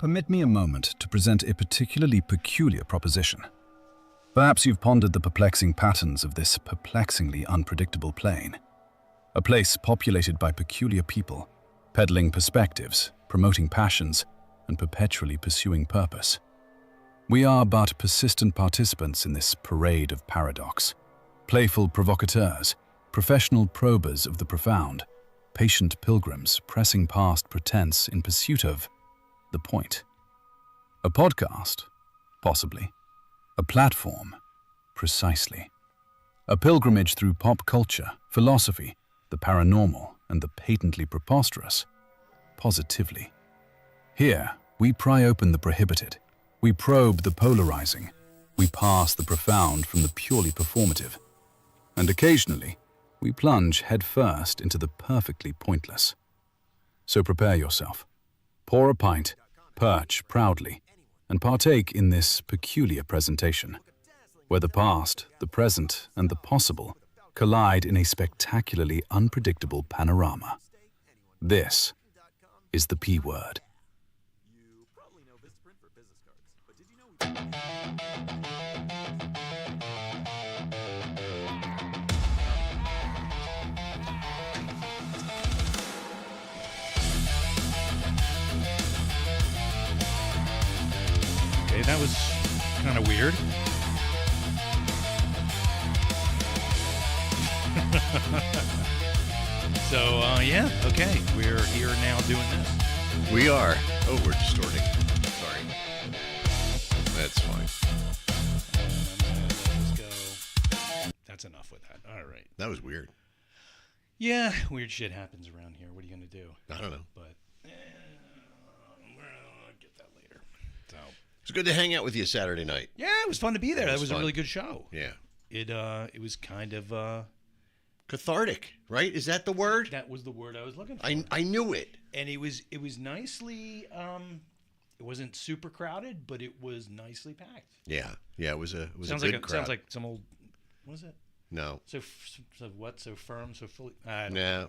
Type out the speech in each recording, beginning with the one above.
Permit me a moment to present a particularly peculiar proposition. Perhaps you've pondered the perplexing patterns of this perplexingly unpredictable plane. A place populated by peculiar people, peddling perspectives, promoting passions, and perpetually pursuing purpose. We are but persistent participants in this parade of paradox, playful provocateurs, professional probers of the profound, patient pilgrims pressing past pretense in pursuit of the point. A podcast? Possibly. A platform? Precisely. A pilgrimage through pop culture, philosophy, the paranormal, and the patently preposterous? Positively. Here, we pry open the prohibited. We probe the polarizing. We pass the profound from the purely performative. And occasionally, we plunge headfirst into the perfectly pointless. So prepare yourself. Pour a pint, perch proudly, and partake in this peculiar presentation, where the past, the present, and the possible collide in a spectacularly unpredictable panorama. This is the P word. Okay, that was kind of weird. So, yeah, okay. We're here now doing this. We are. Oh, we're distorting. Sorry. That's fine. Let's go. That's enough with that. All right. That was weird. Yeah, weird shit happens around here. What are you going to do? I don't know. But we'll get that later. So It's good to hang out with you Saturday night. yeah, it was fun to be there. That was a fun. really good show. Yeah. It was kind of Cathartic, right? Is that the word? that was the word I was looking for. I knew it. And it was nicely it wasn't super crowded, but it was nicely packed. Yeah. Yeah, it was a Sounds good like crowd. sounds like some old, what was it? No. So what? So firm, so fully. No.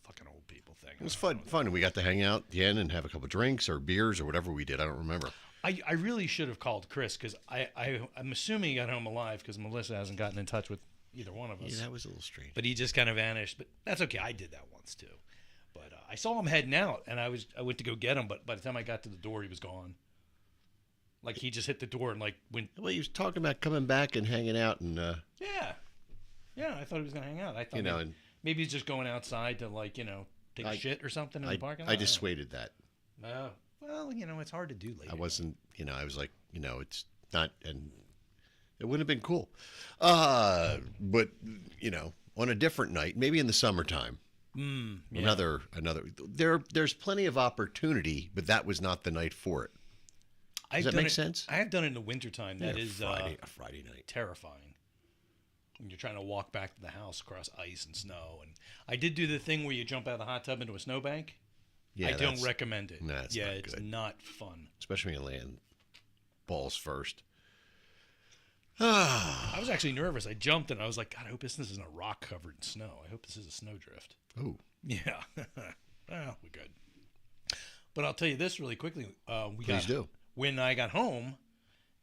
Fucking old people thing. It was fun. We got to hang out at the end and have a couple drinks or beers or whatever we did. I don't remember. I really should have called Chris because I'm assuming he got home alive because Melissa hasn't gotten in touch with either one of us. Yeah, that was a little strange. But he just kind of vanished. But that's okay. I did that once too. But I saw him heading out, and I went to go get him. But by the time I got to the door, he was gone. Like he just hit the door and like went. Well, he was talking about coming back and hanging out and Yeah. I thought he was gonna hang out. I thought maybe he's just going outside to like take a shit or something in the parking lot. I dissuaded that. Oh. Well, it's hard to do later. I wasn't, I was like, it's not, and it wouldn't have been cool. But, on a different night, maybe in the summertime, yeah. another, there's plenty of opportunity, but that was not the night for it. Does that make sense? I have done it in the wintertime. That is a Friday night. Terrifying. When you're trying to walk back to the house across ice and snow. And I did do the thing where you jump out of the hot tub into a snowbank. Yeah, I don't recommend it. No, it's not good. Not fun. Especially when you land balls first. I was actually nervous. I jumped and I was like, God, I hope this isn't a rock covered in snow. I hope this is a snowdrift. Oh. Yeah. Well, we're good. But I'll tell you this really quickly. Please do. When I got home,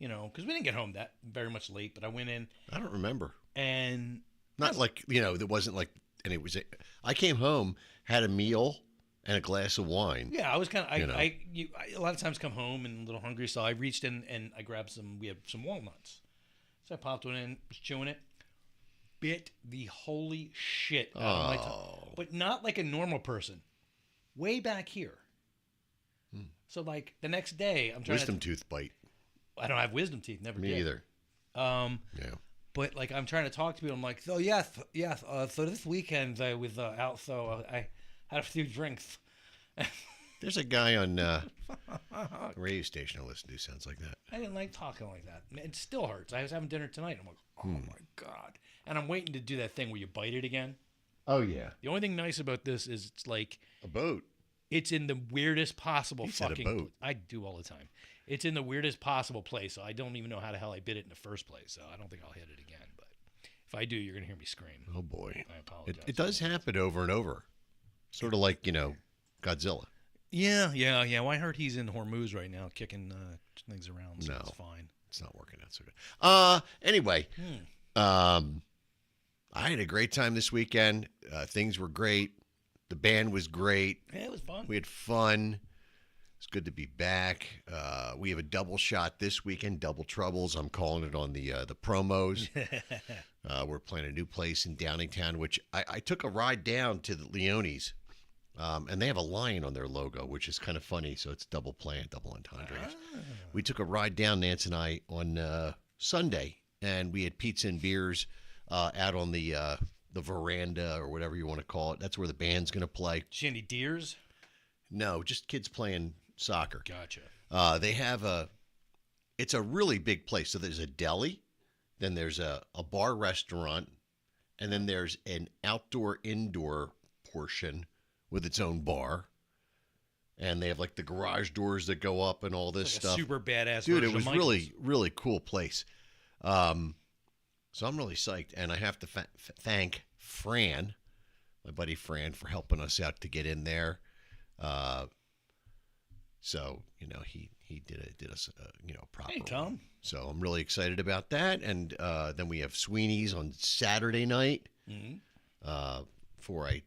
because we didn't get home that very much late, but I went in. I don't remember. And not like, it wasn't like, and it was, I came home, had a meal and a glass of wine. Yeah, I was kind of, I a lot of times come home and a little hungry, so I reached in and I grabbed we have some walnuts. So I popped one in, was chewing it, bit the holy shit out of my tongue. But not like a normal person. Way back here. So like the next day, I'm trying Wisdom tooth bite. I don't have wisdom teeth, never Me did. either. Yeah. But like I'm trying to talk to people. I'm like, so so this weekend I was out, so I had a few drinks. there's a guy on a radio station I listen to sounds like that. I didn't like talking like that. It still hurts. I was having dinner tonight. I'm like, oh my God. And I'm waiting to do that thing where you bite it again. Oh, yeah. The only thing nice about this is it's like a boat. It's in the weirdest possible fucking a boat. I do all the time. It's in the weirdest possible place, so I don't even know how the hell I bit it in the first place, so I don't think I'll hit it again. But if I do, you're going to hear me scream. Oh, boy. I apologize. It does happen over and over. Sort of like, Godzilla. Yeah. Well, I heard he's in Hormuz right now, kicking things around. So No. it's fine. It's not working out so good. Anyway, I had a great time this weekend. Things were great. The band was great. Yeah, it was fun. We had fun. It's good to be back. We have a double shot this weekend, Double Troubles. I'm calling it on the promos. We're playing a new place in Downingtown, which I took a ride down to the Leone's, and they have a lion on their logo, which is kind of funny. So it's double playing, double entendre. We took a ride down, Nance and I, on Sunday, and we had pizza and beers out on the veranda or whatever you want to call it. That's where the band's going to play. Shandy Deers? No, just kids playing soccer. Gotcha. They have it's a really big place. So there's a deli, then there's a bar restaurant, and then there's an outdoor-indoor portion with its own bar. And they have like the garage doors that go up and all this Like stuff. a super badass Dude, it version was of really, really cool place. So I'm really psyched. And I have to thank Fran, my buddy Fran, for helping us out to get in there. So, he did us a proper Hey, Tom. one. So I'm really excited about that. And then we have Sweeney's on Saturday night. Before I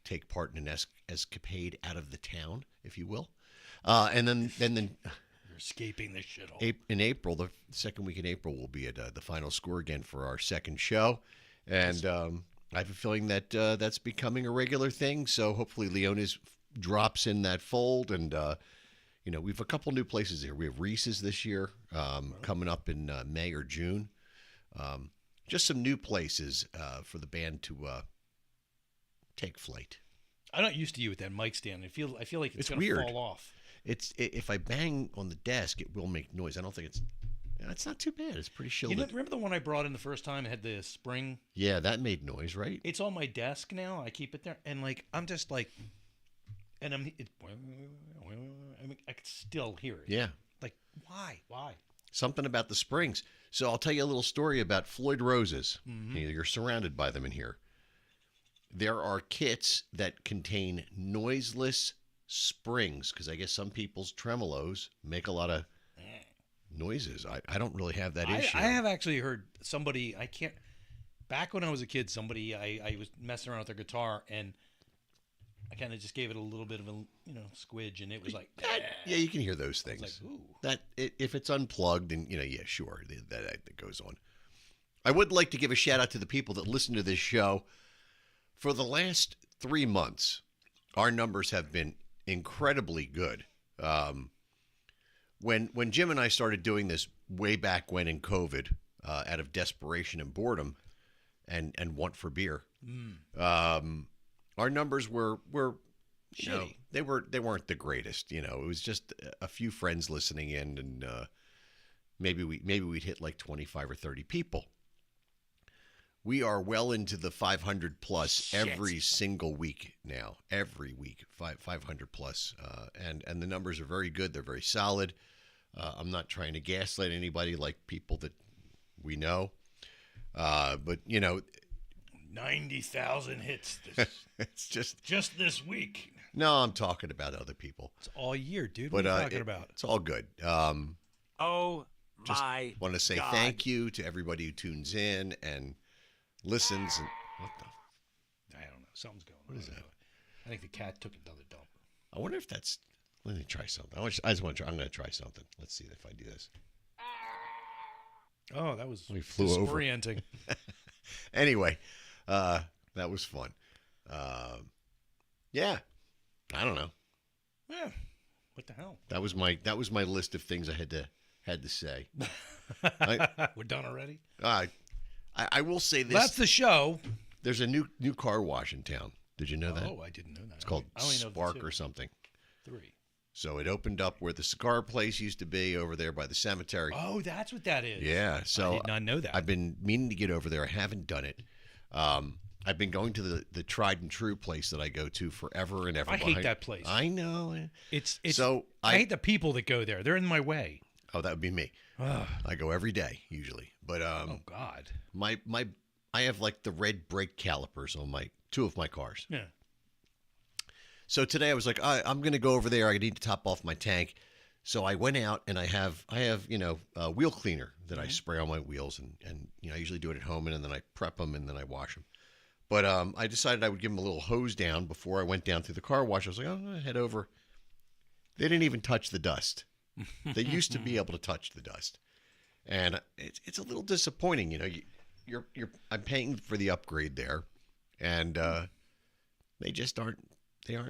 take part in an escapade out of the town, if you will. And then You're escaping this shithole. in April, the second week in April, we'll be at the Final Score again for our second show. And I have a feeling that that's becoming a regular thing. So hopefully Leone's drops in that fold. And, we have a couple new places here. We have Reese's this year coming up in May or June. Just some new places for the band to take flight. I'm not used to you with that mic stand. I feel like it's going to weird. fall off. If I bang on the desk, it will make noise. I don't think it's not too bad. It's pretty shielded. Remember the one I brought in the first time? It had the spring. Yeah, that made noise, right? It's on my desk now. I keep it there, and I'm just like, and I can still hear it. Yeah. Like, why? Something about the springs. So I'll tell you a little story about Floyd Roses. You're surrounded by them in here. There are kits that contain noiseless springs, because I guess some people's tremolos make a lot of noises. I don't really have that issue. I have actually heard somebody, back when I was a kid, I was messing around with their guitar, and I kind of just gave it a little bit of a, squidge, and it was like, Yeah, you can hear those things. like, ooh. If it's unplugged, then, sure, that goes on. I would like to give a shout out to the people that listen to this show. For the last 3 months, our numbers have been incredibly good. When Jim and I started doing this way back when in COVID, out of desperation and boredom, and want for beer, our numbers were Shitty. they weren't the greatest. It was just a few friends listening in, and maybe we'd hit like 25 or 30 people. We are well into the 500 plus every single week now. Every week, 500 plus, and the numbers are very good. They're very solid. I'm not trying to gaslight anybody like people that we know, but 90,000 hits. it's Just this week. no. I'm talking about other people. It's all year, dude. But What are you talking about? It's all good. Oh Just my want to say God. thank you to everybody who tunes in and listens. And what the? I don't know. Something's going on. What is that? I think the cat took another dump. I wonder if that's. Let me try something. I just want to try. I'm going to try something. Let's see if I do this. Oh, that was We flew over. disorienting. Anyway, that was fun. Yeah, I don't know. Yeah. What the hell? That was my list of things I had to say. We're done already? I will say this. That's the show. There's a new car wash in town. Did you know that? Oh, I didn't know that. It's called I only know the Spark two. or something. 3. So it opened up where the cigar place used to be over there by the cemetery. Oh, that's what that is. Yeah, so I did not know that. I've been meaning to get over there. I haven't done it. I've been going to the tried and true place that I go to forever and ever. I hate that place. I know. It's So I hate the people that go there. They're in my way. Oh, that would be me. Ugh. I go every day usually, but Oh God. I have like the red brake calipers on 2 of my cars. Yeah. So today I was like, I'm going to go over there. I need to top off my tank. So I went out and I have a wheel cleaner that I spray on my wheels, and I usually do it at home, and then I prep them and then I wash them. But I decided I would give them a little hose down before I went down through the car wash. I was like, I'm going to head over. They didn't even touch the dust. They used to be able to touch the dust, and it's a little disappointing. I'm paying for the upgrade there, and they just aren't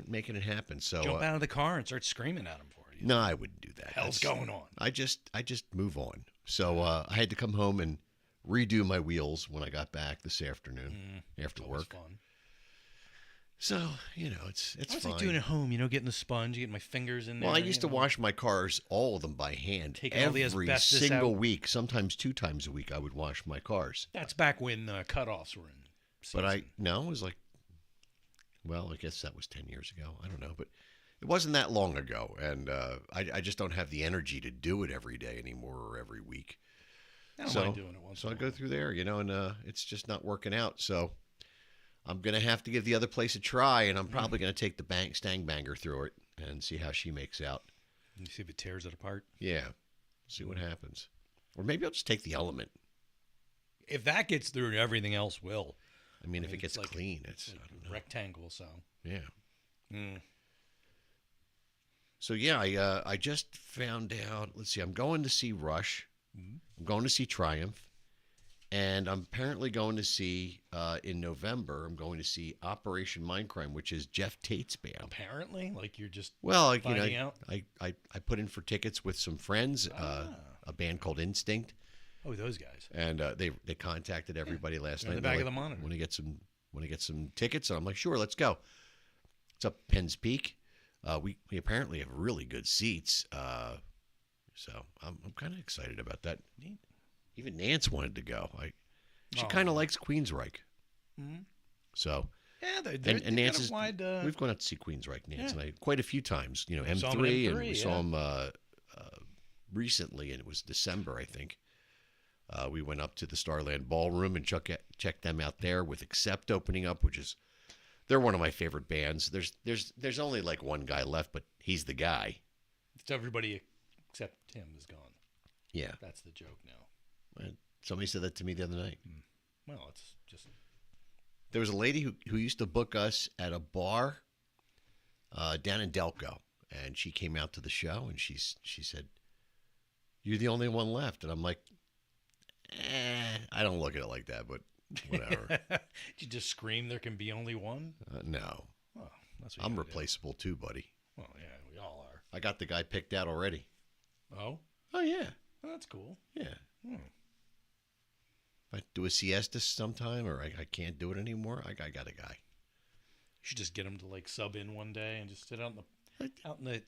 making it happen. So Jump out of the car and start screaming at them for it. no, I wouldn't do that. Hell's going on? I just move on. So I had to come home and redo my wheels when I got back this afternoon after Always work. fun. So it's I was fine. like doing it at home, getting the sponge, getting my fingers in there. Well, I used to wash my cars, all of them by hand, Taking all the every asbestos single out. week. Sometimes 2 times a week, I would wash my cars. That's back when cutoffs were in season. But it was like, well, I guess that was 10 years ago. I don't know, but it wasn't that long ago, and I just don't have the energy to do it every day anymore or every week. I don't mind doing it once So in I a go while. through there, and it's just not working out. So I'm going to have to give the other place a try, and I'm probably going to take the Stang Banger through it and see how she makes out. You see if it tears it apart. Yeah, see what happens. Or maybe I'll just take the Element. If that gets through, everything else will. I mean, if it it's gets like- clean, it's I don't know. Rectangle, so. Yeah. Mm. So yeah, I just found out. Let's see, I'm going to see Rush. I'm going to see Triumph, and I'm apparently going to see in November. I'm going to see Operation Mindcrime, which is Jeff Tate's band. Apparently, like you're just Well, finding out. I put in for tickets with some friends, a band called Instinct, Oh, those guys. and they contacted everybody last They're in night. the back They're of the like, monitor. Want to get some tickets? And I'm like, sure, let's go. It's up Penn's Peak. We apparently have really good seats. So I'm kind of excited about that. Neat. Even Nance wanted to go. She Oh. kind of likes Queensryche. Mhm. So Yeah, they're and got a Nance is wide, we've gone out to see Queensryche, Nance, yeah. and I quite a few times. Saw 'em M3, in and M3, we saw yeah. him recently, and it was December, I think. We went up to the Starland Ballroom and checked them out there with Accept opening up, which is they're one of my favorite bands. There's only like one guy left, but he's the guy. It's everybody except him is gone. Yeah. That's the joke now. Somebody said that to me the other night. Well, it's just There was a lady who used to book us at a bar down in Delco, and she came out to the show, and she said, "You're the only one left," and I'm like, I don't look at it like that, but whatever. Did you just scream there can be only one? No, Well, that's what I'm you gotta do. replaceable too, buddy. Well, yeah, we all are. I got the guy picked out already. Oh, Oh yeah, well, that's cool. yeah. Hmm. If I do a siesta sometime, or I can't do it anymore, I got a guy. You should just get him to like sub in one day and just sit out in the Could peanut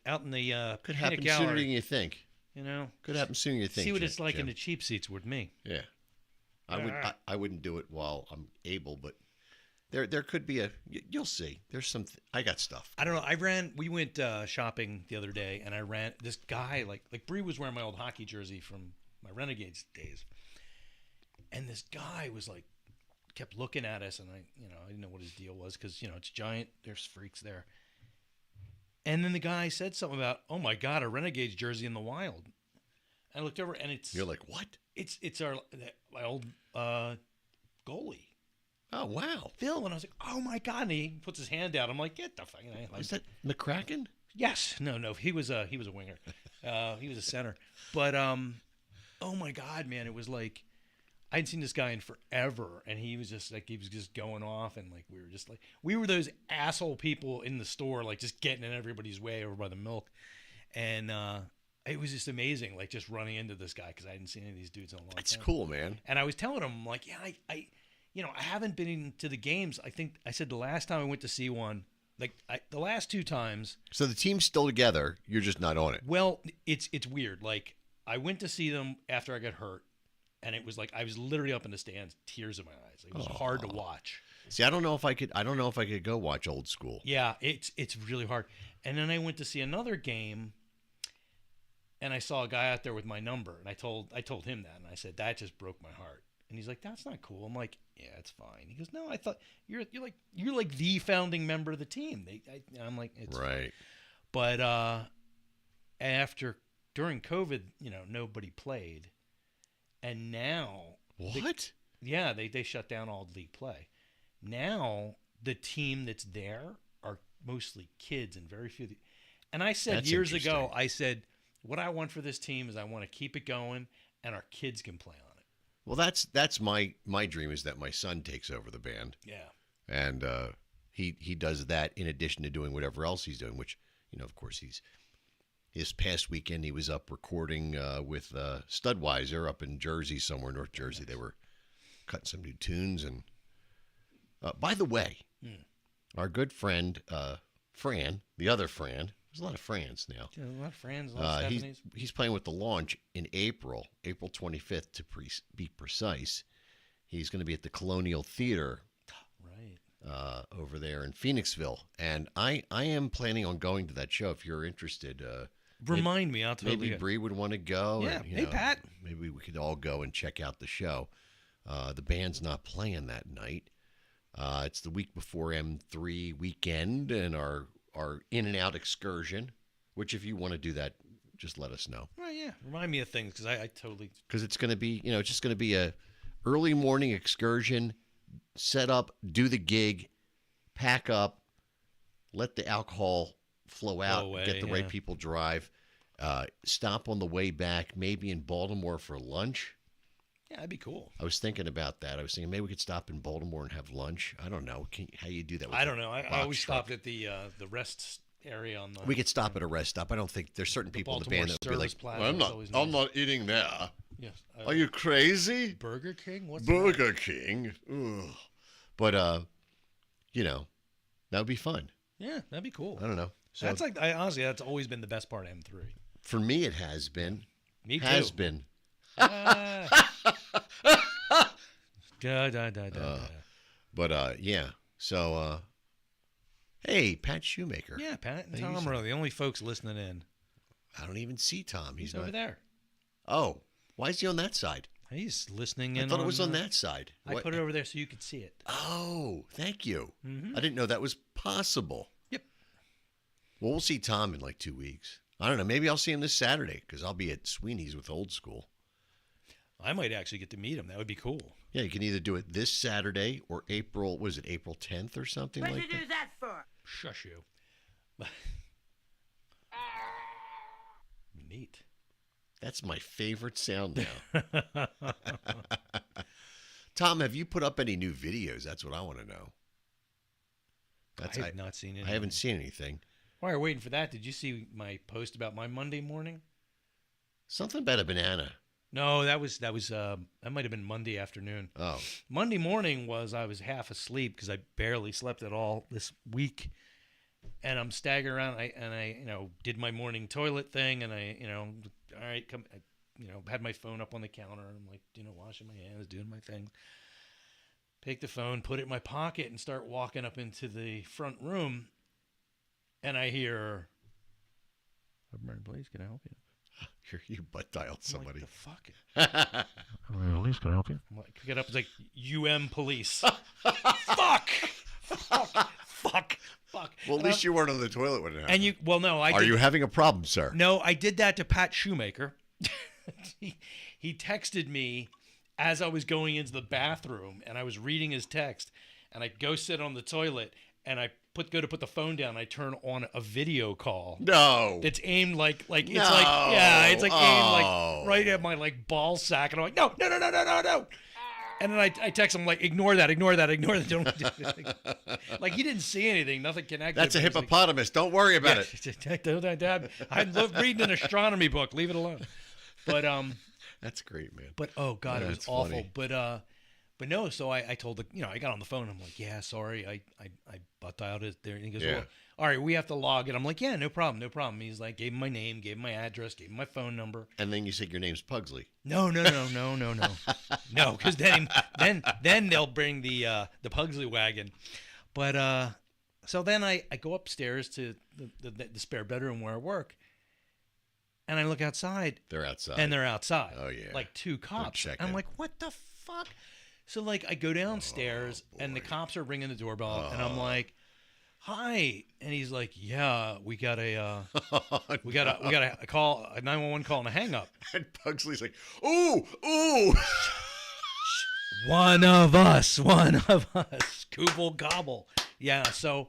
happen gallery, sooner than you think. you know. Could happen sooner than you think. See what Jim- it's like in Jim. the cheap seats with me. Yeah, I wouldn't do it while I'm able, but there could be you'll see. There's some. I got stuff. I don't know. We went shopping the other day, and I ran this guy like Bree was wearing my old hockey jersey from my Renegades days, and this guy was like kept looking at us, and I didn't know what his deal was because it's giant. There's freaks there, and then the guy said something about, "Oh my God, a Renegades jersey in the wild." I looked over, and it's You're like, what? it's my old goalie. Oh wow, Phil, and I was like, "Oh my God!" And he puts his hand out. I'm like, "Get the fuck!" is that McCracken? Yes, no, he was a winger, he was a center, but oh my God, man, it was like I hadn't seen this guy in forever, and he was just going off, and like we were those asshole people in the store, like just getting in everybody's way over by the milk, and it was just amazing, like just running into this guy because I hadn't seen any of these dudes in a long It's time. cool, man. And I was telling him, like, yeah, I haven't been into the games. I think I said the last time I went to see one, the last 2 times. So the team's still together. You're just not on it. Well, it's weird. Like I went to see them after I got hurt, and it was like I was literally up in the stands, tears in my eyes. It was hard to watch. See, I don't know if I could go watch old school. Yeah, it's really hard. And then I went to see another game, and I saw a guy out there with my number, and I told him that, and I said that just broke my heart. And he's like, that's not cool. I'm like, yeah, it's fine. He goes, no, I thought you're like the founding member of the team. I'm like, it's fine. Right. But during COVID, nobody played, and now What? they shut down all league play. Now the team that's there are mostly kids and very few. And I said That's years ago, interesting. I said, what I want for this team is I want to keep it going, and our kids can play on it. Well, that's my dream is that my son takes over the band, Yeah. and he does that in addition to doing whatever else he's doing. Which of course This past weekend he was up recording with Studweiser up in Jersey somewhere, North Jersey. They were cutting some new tunes. And by the way, our good friend Fran, the other Fran. There's a lot of Frans now. Yeah, a lot of friends, a lot of Stephanies. He's playing with the Launch in April 25th to be precise. He's going to be at the Colonial Theater Right. over there in Phoenixville, and I am planning on going to that show. If you're interested, Remind me, I'll totally maybe go. Bree would want to go. Yeah. and, Hey, Pat. Maybe we could all go and check out the show. The band's not playing that night. It's the week before M3 weekend and our in and out excursion. Which, if you want to do that, just let us know. Well, yeah. Remind me of things because I totally. Because it's going to be, it's just going to be a early morning excursion. Set up, do the gig, pack up, let the alcohol flow out, away, get the right yeah. people drive, stop on the way back, maybe in Baltimore for lunch. Yeah, that'd be cool. I was thinking about that. I was thinking maybe we could stop in Baltimore and have lunch. I don't know. How you do that? With I a don't know. I box always truck? stopped at the rest area on the. We could stop at a rest stop. I don't think there's certain people in the band that would be like, Baltimore Service Plaza well, is always I'm nice. not eating there. Yes. Are you crazy? Burger King? What's Burger King. Ugh. But that would be fun. that? Yeah, that'd be cool. I don't know. So That's honestly, that's always been the best part of M3. for me, it has been. Me too. Has been. Da. But yeah. So hey, Pat Shoemaker. Yeah, Pat and Hey, Tom are the only folks listening in. I don't even see Tom. He's not over there. Oh, why is he on that side? He's listening in. I thought it was on that side. I What- put it over there so you could see it. Oh, thank you. Mhm. I didn't know that was possible. Yep. Well, we'll see Tom in like 2 weeks. I don't know. Maybe I'll see him this Saturday because I'll be at Sweeney's with Old School. I might actually get to meet him. That would be cool. Yeah, you can either do it this Saturday or April 10th or something What'd like you that. do that for? Shush you. Neat. That's my favorite sound now. Tom, have you put up any new videos? That's what I want to know. I have not seen it. I haven't seen anything. While you're waiting for that, did you see my post about my Monday morning? Something about a banana. No, that might have been Monday afternoon. Oh, Monday morning I was half asleep because I barely slept at all this week, and I'm staggering around. I did my morning toilet thing, and all right, come, had my phone up on the counter, and I'm like, washing my hands, doing my thing. Take the phone, put it in my pocket, and start walking up into the front room, and I hear, please, can I help you? you butt dialed I'm somebody. like, the fuck? Police, can I help you? I'm like, pick it up. It's like police. Fuck. Fuck. Well, at least you weren't on the toilet when it happened. And no, I Are did, you having a problem, sir? No, I did that to Pat Shoemaker. he texted me as I was going into the bathroom, and I was reading his text, and I go sit on the toilet, and I go to put the phone down. I turn on a video call. No. It's aimed like it's like No. aimed Oh. like right at my ball sack, and I'm like no. And then I text him like ignore that. Don't like he didn't see anything, nothing connected. That's a but he's like, hippopotamus. Don't worry about it. I love reading an astronomy book. Leave it alone. But That's great, man. but oh god, it was That's awful. funny. But no. So I told I got on the phone. I'm like, yeah, sorry, I butt dialed it there. And he goes, Yeah. well, all right, we have to log it. I'm like, yeah, no problem. He's like, gave him my name, gave him my address, gave him my phone number. And then you said your name's Pugsley. No, no, because then they'll bring the Pugsley wagon. But so then I go upstairs to the spare bedroom where I work, and I look outside, They're outside. and they're outside. Oh, yeah. like two cops. checking. I'm like, what the fuck? So like I go downstairs and the cops are ringing the doorbell and I'm like, hi, and he's like, yeah, we got a call, a 911 call and a hang up. And Pugsley's like, ooh. One of us, Gooble gobble. Yeah, so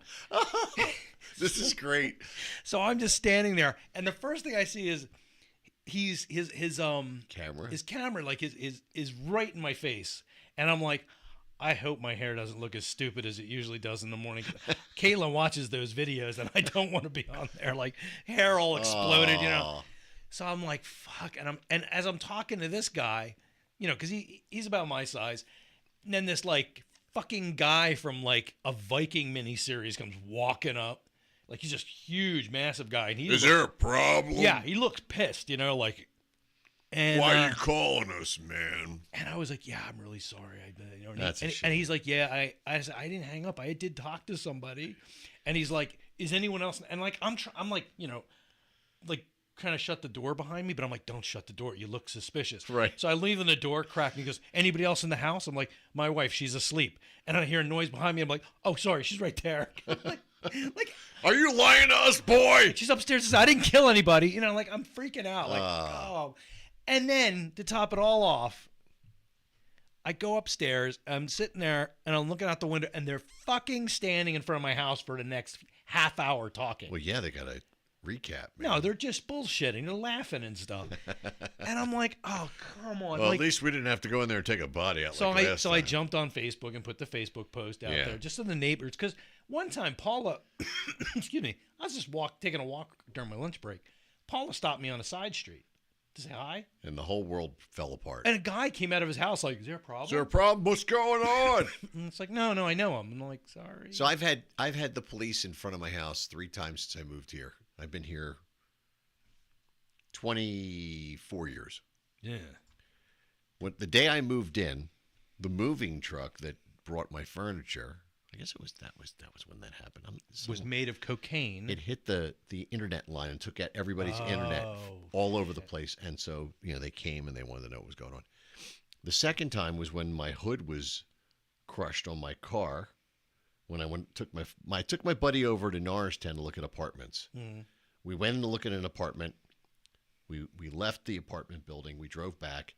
This is great. so I'm just standing there, and the first thing I see is his camera like is right in my face, and I'm like, I hope my hair doesn't look as stupid as it usually does in the morning. Kayla watches those videos, and I don't want to be on there like hair all exploded, you know. So I'm like, fuck, and as I'm talking to this guy, you know, because he's about my size, and then this like fucking guy from like a Viking miniseries comes walking up, like he's just huge, massive guy, and Is there a problem? yeah, he looks pissed, you know, like. And, Why are you calling us, man? and I was like, yeah, I'm really sorry. You know, That's a and shame. he's like, yeah, I said, I didn't hang up. I did talk to somebody. And he's like, is anyone else? And like, I'm like, you know, like kind of shut the door behind me, but I'm like, don't shut the door. You look suspicious. Right. So I leave in the door crack and he goes, anybody else in the house? I'm like, my wife, she's asleep. And I hear a noise behind me. I'm like, oh, sorry. She's right there. like, Are you lying to us, boy? she's upstairs. Says, I didn't kill anybody. You know, like I'm freaking out. Like, oh. And then to top it all off, I go upstairs. I'm sitting there and I'm looking out the window, and they're fucking standing in front of my house for the next half hour talking. Well, yeah, they got a recap, man. No, they're just bullshitting. They're laughing and stuff. And I'm like, oh, come on. Well, like, at least we didn't have to go in there and take a body out so like I last I time. jumped on Facebook and put the Facebook post out Yeah. there just so the neighbors, because one time Paula, excuse me, I was just taking a walk during my lunch break. Paula stopped me on a side street to say hi. And the whole world fell apart. And a guy came out of his house like, is there a problem? Is there a problem? What's going on? And it's like, no, I know him. I'm like, sorry. So I've had the police in front of my house 3 times since I moved here. I've been here 24 years. yeah. When the day I moved in, the moving truck that brought my furniture, I guess that was when that happened. Was made of cocaine. It hit the internet line and took out everybody's internet all over the place. And so, you know, they came and they wanted to know what was going on. The second time was when my hood was crushed on my car. When I took my buddy over to Norristown to look at apartments. Mm. We went in to look at an apartment. We left the apartment building. We drove back.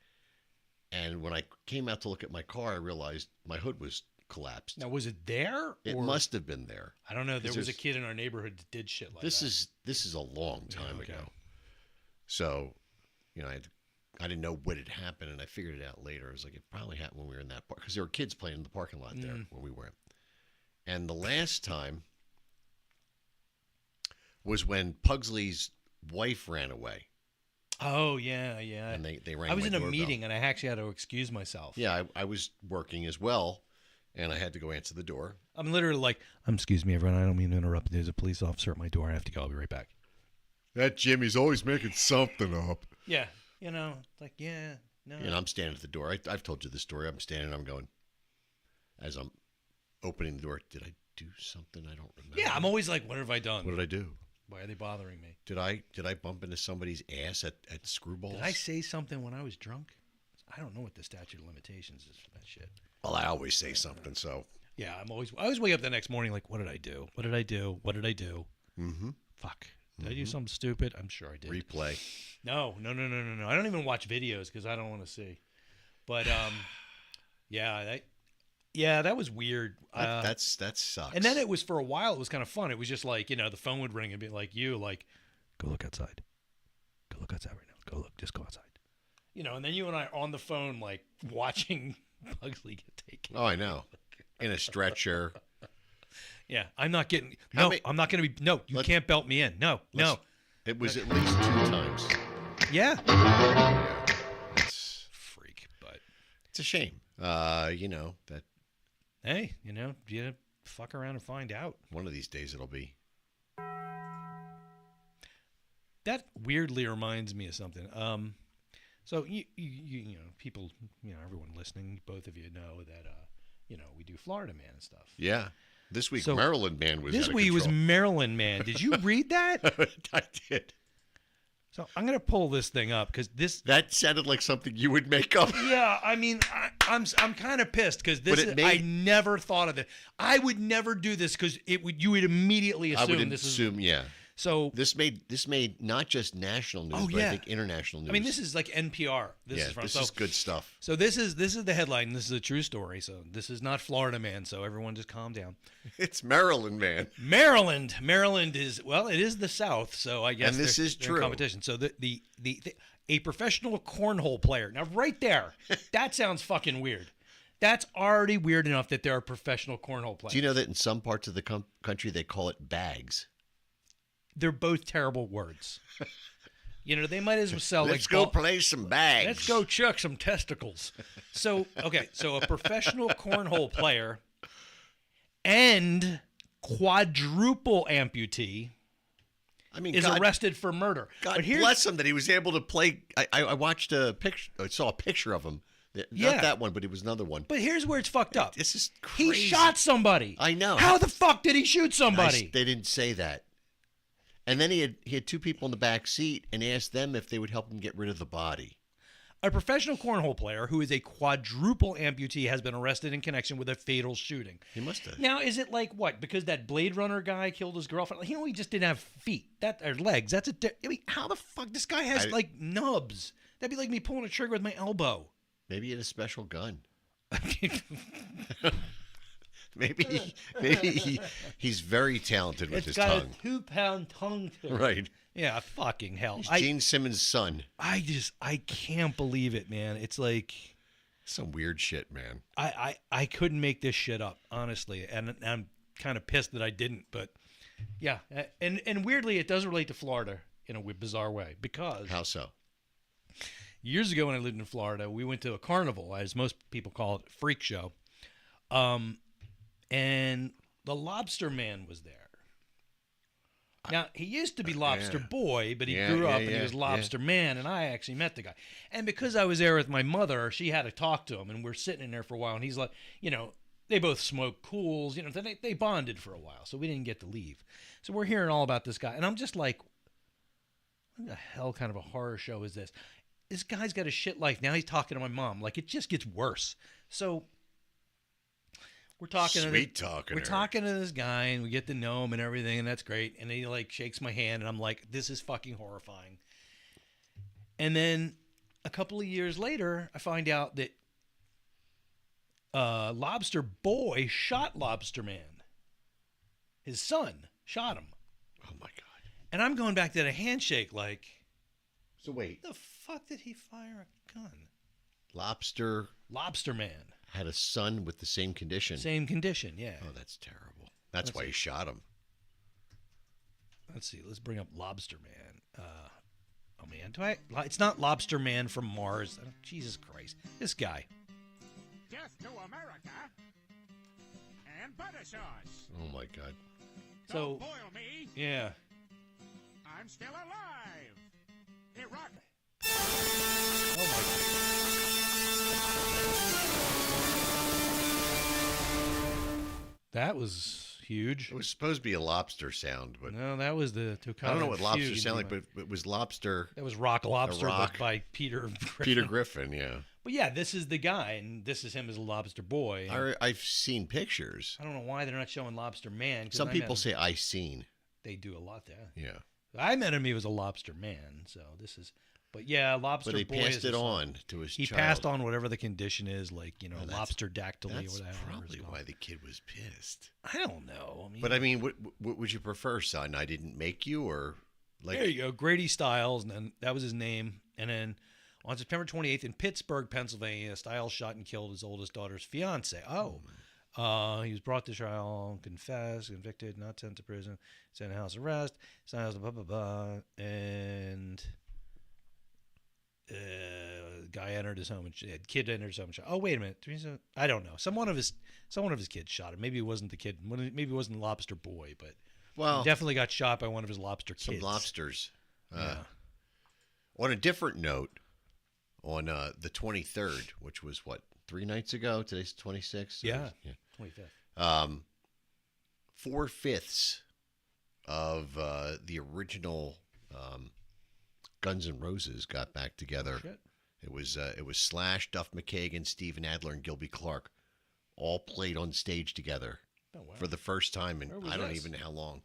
And when I came out to look at my car, I realized my hood was collapsed. Now, was it there? It or- must have been there. I don't know. There was a there's- kid in our neighborhood that did shit like This that. is a long time okay. ago. So, you know, I didn't know what had happened, and I figured it out later. I was like, it probably happened when we were in that park, because there were kids playing in the parking lot there when we went. And the last time was when Pugsley's wife ran away, Oh, yeah. and they rang I was my in a doorbell. meeting, and I actually had to excuse myself. Yeah, I was working as well, and I had to go answer the door. I'm literally like, excuse me, everyone. I don't mean to interrupt. There's a police officer at my door. I have to go. I'll be right back. That Jimmy's always making something up. Yeah. You know, like, yeah, no. And I'm standing at the door. I've told you this story. I'm standing, I'm going, as I'm opening the door, did I do something I don't remember? Yeah, I'm always like, what have I done? What did I do? Why are they bothering me? Did I bump into somebody's ass at Screwballs? Did I say something when I was drunk? I don't know what the statute of limitations is for that shit. Well, I always say something, so. Yeah, I always wake up the next morning like, what did I do? What did I do? What did I do? Mm-hmm. Fuck. Did I do something stupid? I'm sure I did. Replay. No. I don't even watch videos because I don't want to see. But that was weird. That sucks. And then it was for a while. It was kind of fun. It was just like, you know, the phone would ring and be like, go look outside. Go look outside right now. Go look. Just go outside. You know, and then you and I are on the phone like watching Pugsley get taken. Oh, I know. In a stretcher. Yeah, I'm not getting. How No, many- I'm not going to be. No, you can't belt me in. No. It was at least 2 times. Yeah. It's Freak, but a shame. You know, that hey, you know, you fuck around and find out. one of these days it'll be. That weirdly reminds me of something. So you know, people, you know, everyone listening, both of you know that you know, we do Florida Man and stuff. Yeah. This week, So, Maryland Man was This out of week was control. Maryland Man. Did you read that? I did. So I'm gonna pull this thing up because this. That sounded like something you would make up. Yeah, I mean, I'm kind of pissed because this. I never thought of it. I would never do this because you would immediately assume I would this assume, yeah. So this made not just national news, but I think international news. I mean, this is like NPR. This is good stuff. So this is the headline. This is a true story. So this is not Florida man. So everyone just calm down. It's Maryland man. Maryland is it is the South. So I guess and this is true competition. So a professional cornhole player. Now right there, that sounds fucking weird. That's already weird enough that there are professional cornhole players. Do you know that in some parts of the country they call it bags? They're both terrible words. They might as well sell Let's go play some bags. Let's go chuck some testicles. So a professional cornhole player and quadruple amputee is arrested for murder. God bless him that he was able to play. I watched a picture. I saw a picture of him. Not that one, but it was another one. But here's where it's fucked up. This is crazy. He shot somebody. I know. How the fuck did he shoot somebody? They didn't say that. And then he had two people in the back seat and asked them if they would help him get rid of the body. A professional cornhole player who is a quadruple amputee has been arrested in connection with a fatal shooting. He must have. Now, is it like what? Because that Blade Runner guy killed his girlfriend? He just didn't have feet or legs. That's how the fuck this guy has nubs? That'd be like me pulling a trigger with my elbow. Maybe he had a special gun. Maybe he's very talented with his tongue. It's got a 2-pound tongue to it. Right. Yeah, fucking hell. He's Gene Simmons' son. I can't believe it, man. It's like some weird shit, man. I couldn't make this shit up, honestly, and I'm kind of pissed that I didn't. But yeah, and weirdly, it does relate to Florida in a bizarre way because how so? Years ago when I lived in Florida, we went to a carnival, as most people call it, freak show. And the Lobster Man was there. Now, he used to be Lobster Boy, but he grew up and he was Lobster Man, and I actually met the guy. And because I was there with my mother, she had to talk to him, and we're sitting in there for a while, and he's like, they both smoked cools, they bonded for a while, so we didn't get to leave. So we're hearing all about this guy, and I'm just like, what the hell kind of a horror show is this? This guy's got a shit life. Now he's talking to my mom. Like, it just gets worse. So we're talking to this guy, and we get to know him and everything, and that's great. And he shakes my hand, and I'm like, this is fucking horrifying. And then a couple of years later, I find out that Lobster Boy shot Lobster Man. His son shot him. Oh my God. And I'm going back to the handshake like, so wait. The fuck did he fire a gun? Lobster Man had a son with the same condition. Same condition, yeah. Oh, that's terrible. That's why he shot him. Let's see. Let's bring up Lobster Man. Oh man, it's not Lobster Man from Mars. Oh, Jesus Christ, this guy. Death to America and butter sauce. Oh my God. So don't boil me. Yeah. I'm still alive. Iraq. Oh my God. That was huge. It was supposed to be a lobster sound, but no, that was the I don't know what lobster sound like, but it was lobster. That was Rock Lobster, but by Peter Griffin. Peter Griffin, yeah. But yeah, this is the guy, and this is him as a Lobster Boy. I've seen pictures. I don't know why they're not showing Lobster Man. Some people say I seen. They do a lot there. Yeah. I met him. He was a Lobster Man. So this is, but yeah, Lobster Boy. But he passed it on to his child. He passed on whatever the condition is, like lobster dactyly or whatever. That's probably why the kid was pissed. I don't know. I mean, but I mean, what would you prefer, son? I didn't make you, or like? There you go, Grady Stiles, and then that was his name. And then on September 28th in Pittsburgh, Pennsylvania, Stiles shot and killed his oldest daughter's fiance. He was brought to trial, confessed, convicted, not sent to prison, sent to house arrest, Stiles, blah, blah, blah, and guy entered his home and kid entered his home and shot. Oh, wait a minute. I don't know. Some one of his kids shot him. Maybe it wasn't the kid. Maybe it wasn't Lobster Boy, but he definitely got shot by one of his lobster kids. Some lobsters. On a different note, on the 23rd, which was what, 3 nights ago? Today's 26th? Yeah. 25th. 4/5 of the original Guns N' Roses got back together. Shit. It was Slash, Duff McKagan, Steven Adler, and Gilby Clarke, all played on stage together Oh, wow. for the first time in Where was I don't this? even know how long.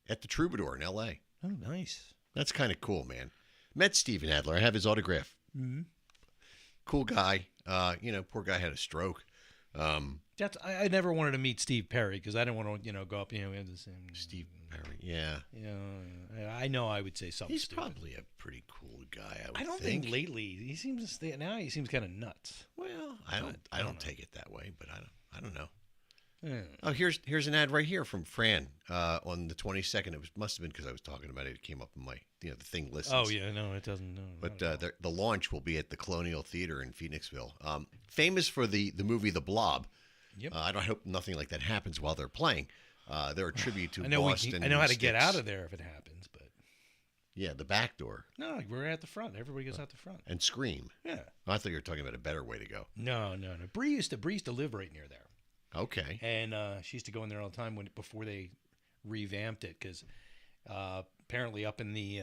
At the Troubadour in L.A. Oh, nice. That's kind of cool, man. Met Steven Adler. I have his autograph. Mm-hmm. Cool guy. Poor guy had a stroke. I never wanted to meet Steve Perry because I didn't want to, go up. We have the same. Steve Perry. Yeah. I know I would say something He's stupid. probably a pretty cool guy. I don't think lately he seems to stay. Now he seems kind of nuts. Well, I don't take it that way, but I don't know. Yeah. Oh, here's an ad right here from Fran on the 22nd. It must have been because I was talking about it. It came up in my the thing listens. Oh yeah, no, it doesn't. No, But not at all. the launch will be at the Colonial Theater in Phoenixville. Famous for the movie The Blob. Yep. I hope nothing like that happens while they're playing. They're a tribute to I know Boston. I know how to and get Styx. out of there if it happens, but Yeah, the back door no, we're at the front. Everybody goes out the front. and Scream. Yeah. I thought you were talking about a better way to go. No. Bree used to live right near there. Okay. And she used to go in there all the time before they revamped it because apparently up in the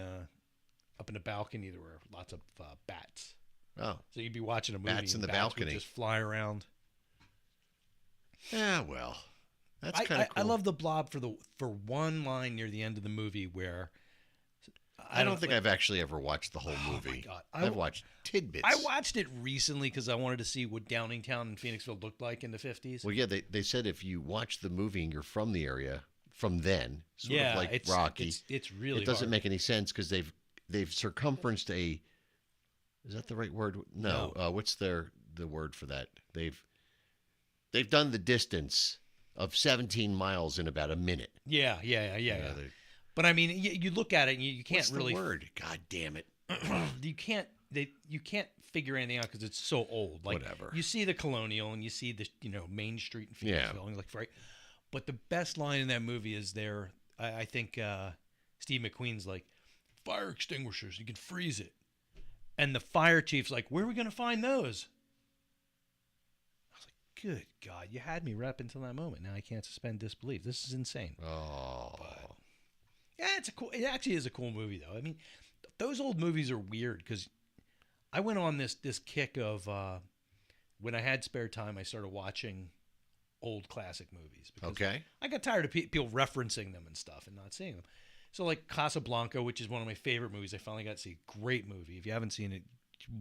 balcony there were lots of bats. Oh, So you'd be watching a movie. Bats in and the bats would balcony. just fly around. yeah. Well, that's kind I of cool. love the Blob for one line near the end of the movie where I don't think I've actually ever watched the whole Oh, my movie. God. I've watched tidbits. I watched it recently because I wanted to see what Downingtown and Phoenixville looked like in the 50s. Well, yeah, they said if you watch the movie and you're from the area from then, sort yeah, of like it's Rocky, It's really it doesn't hard. make any sense because they've circumferenced a. Is that the right word? No. What's the word for that? They've done the distance of 17 miles in about a minute. Yeah. they- But I mean, you look at it and you can't What's really. the word? God damn it! You can't figure anything out because it's so old. Like Whatever. you see the Colonial and you see the Main Street in Yeah. Phoenixville, and like right. But the best line in that movie is there. I think Steve McQueen's like, fire extinguishers. You can freeze it, and the fire chief's like, where are we gonna find those? I was like, good God, you had me right up until that moment. Now I can't suspend disbelief. This is insane. Oh, Yeah, it actually is a cool movie though. I mean, those old movies are weird because I went on this kick of when I had spare time, I started watching old classic movies. Because okay. I got tired of people referencing them and stuff and not seeing them. So like Casablanca, which is one of my favorite movies, I finally got to see. Great movie. If you haven't seen it,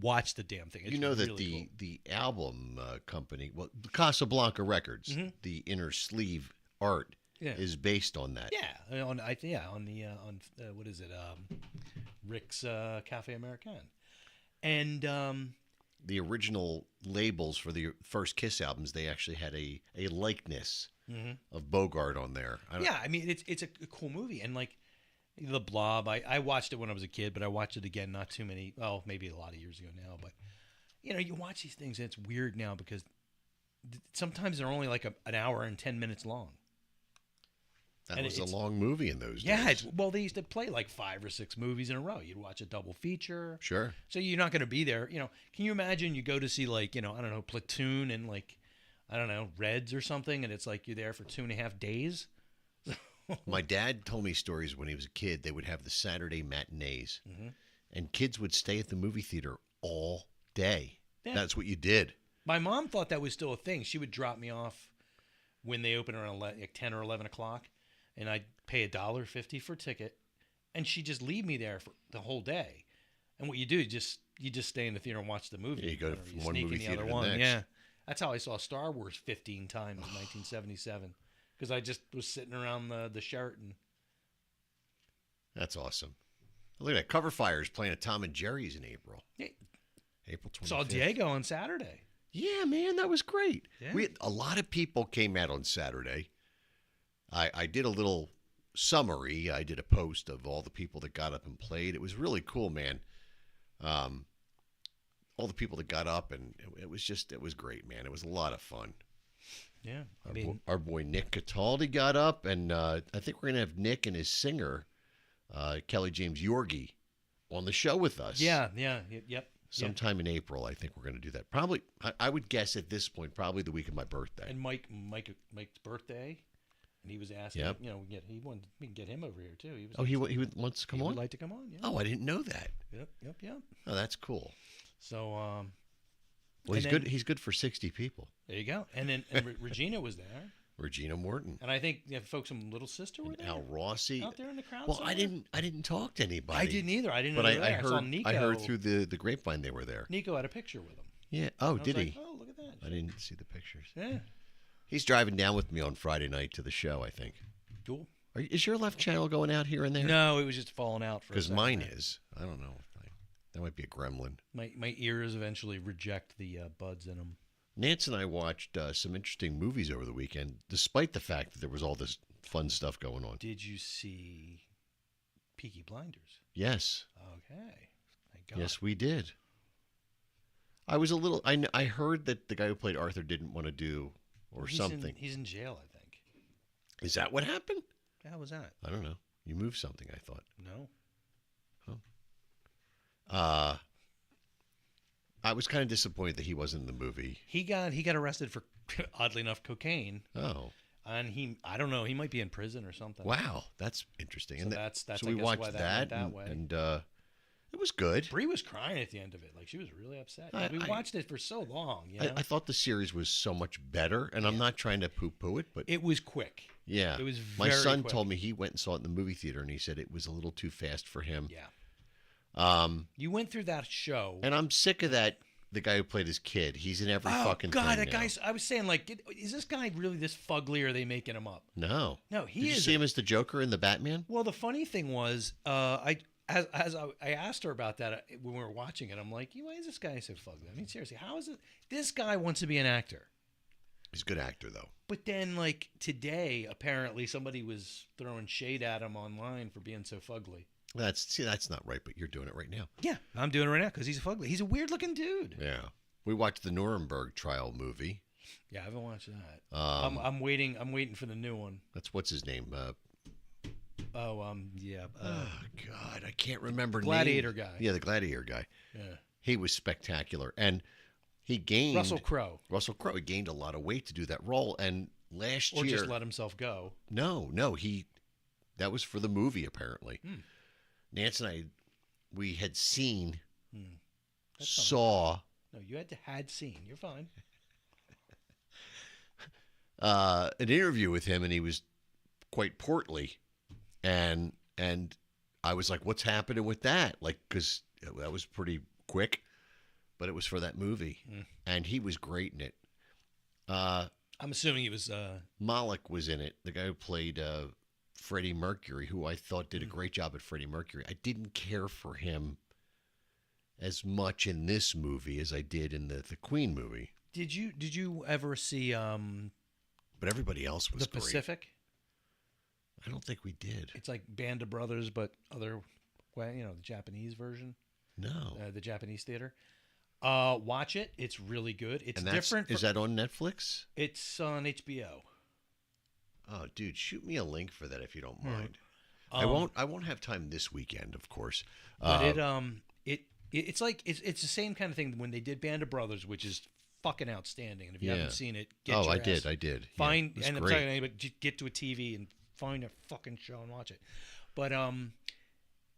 watch the damn thing. It's You know that really the album company, well, Casablanca Records, Mhm. the inner sleeve art Yeah. is based on that. cool. on what is it? Rick's Cafe American. And The original labels for the first Kiss albums, they actually had a likeness of Bogart on there. yeah, I mean it's a cool movie, and like The Blob, I watched it when I was a kid, but I watched it again not too many, well, maybe a lot of years ago now. But you watch these things and it's weird now because sometimes they're only like an hour and 10 minutes long. That and was a it's- long movie in those Yeah, days. well, they used to play like 5 or 6 movies in a row. You'd watch a double feature. Sure. So you're not going to be there. Can you imagine you go to see like, I don't know, Platoon and like, I don't know, Reds or something, and it's like you're there for 2.5 days? My dad told me stories when he was a kid. They would have the Saturday matinees, Mm-hmm. and kids would stay at the movie theater all day. Yeah. That's what you did. My mom thought that was still a thing. She would drop me off when they open around like 10 or 11 o'clock, and I'd pay $1.50 for a ticket, and she'd just leave me there for the whole day. And what you do, you just stay in the theater and watch the movie. Yeah, you go Or from one sneak movie in the theater other to the one. next. Yeah, that's how I saw Star Wars 15 times in 1977 because I just was sitting around the Sheraton. That's awesome. Look at that. Cover Fire's playing at Tom and Jerry's in April. Yeah, April 25th. saw Diego on Saturday. Yeah, man, that was great. Yeah. A lot of people came out on Saturday. I did a little summary. I did a post of all the people that got up and played. It was really cool, man. All the people that got up, and it was great, man. It was a lot of fun. Yeah, I mean, Our boy Nick Cataldi got up, and I think we're going to have Nick and his singer, Kelly James Yorgi, on the show with us. yep. Sometime in April, I think we're going to do that. Probably, I would guess at this point, probably the week of my birthday. And Mike's birthday. and he was asking, Yep. we can get him over here too. He was Oh, he would wants to come he on. would like to come on. Yeah. Oh, I didn't know that. Yep. Oh, that's cool. So Well, and he's then- good. He's good for 60 people. there you go. And then Regina was there, Regina Morton and I think folks from Little Sister were and there Al Rossi. out there in the crowd. Well, I somewhere? didn't talk to anybody. I didn't either. I didn't know But they were I there. I saw heard Nico. I heard through the grapevine they were there. Nico had a picture with him. Yeah. Oh, And I was did like, he? oh, look at that. I didn't see the pictures. Yeah. He's driving down with me on Friday night to the show, I think. Cool. Is your left channel going out here and there? No, it was just falling out for a Because second mine there. is. I don't know. That might be a gremlin. My ears eventually reject the buds in them. Nance and I watched some interesting movies over the weekend, despite the fact that there was all this fun stuff going on. Did you see Peaky Blinders? Yes. Okay. Thank God. Yes, we did. I was a little. I heard that the guy who played Arthur didn't want to do or something. He's in jail, I think. Is that what happened? How was that? I don't know. You moved something, I thought. No. I was kind of disappointed that he wasn't in the movie. He got arrested for oddly enough cocaine, Oh, and I don't know, he might be in prison or something. wow, that's interesting. So and that's so I we guess watched why that, that went that and, way. and it was good. Bree was crying at the end of it, like she was really upset. We I- watched it for so long, you know. I thought the series was so much better, and I'm not trying to poo-poo it, but It was quick. yeah, it was my very son quick. told me he went and saw it in the movie theater, and he said it was a little too fast for him. Yeah. You went through that show. and I'm sick of that. The guy who played his kid, he's in every fucking God, thing that now. guy's. I was saying, like, is this guy really this fugly, or are they making him up? No, No, he Did you is. see him as the Joker in the Batman? Well, the funny thing was, I asked her about that when we were watching it. I'm like, why is this guy so fugly? I mean, seriously, how is it? This guy wants to be an actor, He's a good actor, though. but then, like today, apparently somebody was throwing shade at him online for being so fugly. That's not right, but you're doing it right now. Yeah, I'm doing it right now because he's fugly. He's a weird looking dude. Yeah, we watched the Nuremberg trial movie. Yeah, I haven't watched that. I'm Um, waiting for the new one. That's what's his name? Yeah. Oh God, I can't remember. Gladiator name. guy. Yeah, the Gladiator guy. Yeah. He was spectacular, and he gained Russell Crowe, Russell Crowe. He gained a lot of weight to do that role, and last or year, just let himself go. no, that was for the movie apparently. Nance and I, we had seen, That's not- saw No, you had seen. You're fine. an interview with him, and he was quite portly, and I was like, "What's happening with that?" Like, because that was pretty quick, but it was for that movie, and he was great in it. I'm assuming he was. Malik was in it, the guy who played Freddie Mercury, who I thought did a great job at Freddie Mercury. I didn't care for him as much in this movie as I did in the Queen movie, Did you ever see but everybody else was the great. Pacific? I don't think we did. It's like Band of Brothers, but other way. You know, the Japanese version, No. the Japanese theater. Watch it. It's really good. It's And that's, different. is that on Netflix? It's on HBO. Oh, dude, shoot me a link for that if you don't mind. Um, I won't have time this weekend, of course. But it's like it's the same kind of thing when they did Band of Brothers, which is fucking outstanding. And if you Yeah. haven't seen it, get Oh, your I ass- did. Yeah, Find it's and I'm great. telling anybody, just get to a TV and find a fucking show and watch it. But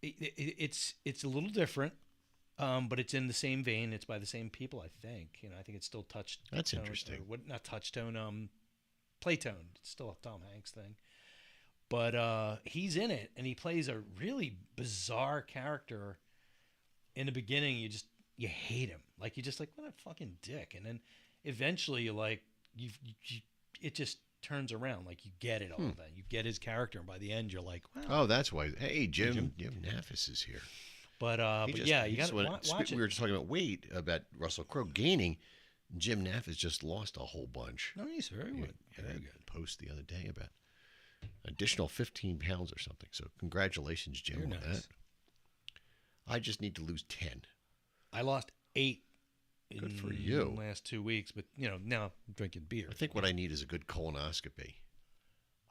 it's a little different, but it's in the same vein. It's by the same people, I think. You know, I think it's still touch. That's tone, interesting. Or what? Not touch tone. Playtone. It's still a Tom Hanks thing. But he's in it, and he plays a really bizarre character. In the beginning, you hate him, like you're just like, what a fucking dick, and then eventually you're like, you it just turns around, like you get it all. That you get his character, and by the end you're like, wow. Oh, that's why. Hey, Jim Nafis is here. But He just- yeah, he you just got went- to watch it. We were just talking about weight, about Russell Crowe gaining. Jim Nafis just lost a whole bunch. No, he's very good. He Very had good. a post the other day about additional 15 pounds or something. So congratulations, Jim, Very on nice. that. I just need to lose 10. I lost 8 Good for in you. the last 2 weeks, but now I'm drinking beer. I think what I need is a good colonoscopy.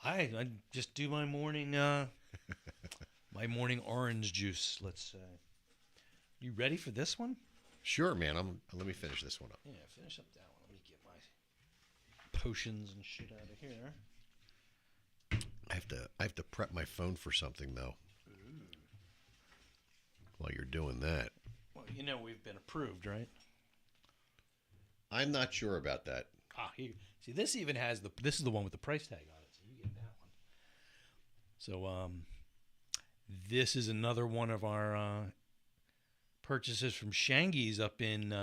I just do my morning my morning orange juice. Let's say. You ready for this one? Sure, man. Let me finish this one up. Yeah, finish up that one. Let me get my potions and shit out of here. I have to prep my phone for something though. While you're doing that, Well, you know we've been approved, right? I'm not sure about that. Ah, here. See, this even has this is the one with the price tag on it, so you get that one. So, this is another one of our purchases from Shangy's up in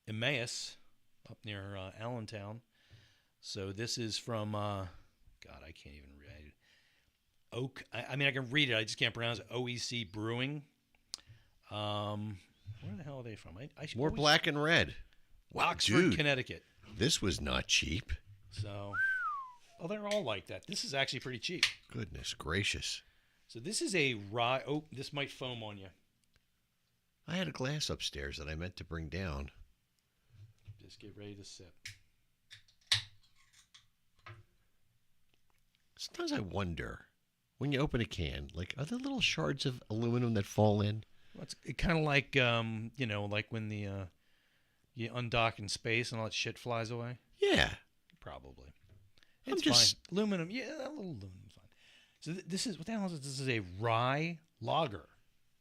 Emmaus, up near Allentown. So this is from God, I can't even read it. Oak. I mean, I can read it. I just can't pronounce it. OEC Brewing. Where the hell are they from? I should More always- black and red. Wow, Oxford, dude, Connecticut. this was not cheap. So, oh, they're all like that. This is actually pretty cheap. Goodness gracious. So this is a rye. Oh, this might foam on you. I had a glass upstairs that I meant to bring down. Just get ready to sip. Sometimes I wonder, when you open a can, like, are there little shards of aluminum that fall in? Well, it's kind of like like when the you undock in space and all that shit flies away. Yeah. Probably. I'm It's just- fine. Aluminum, yeah, a little aluminum's fine. So this is what the hell is this? This is a rye lager,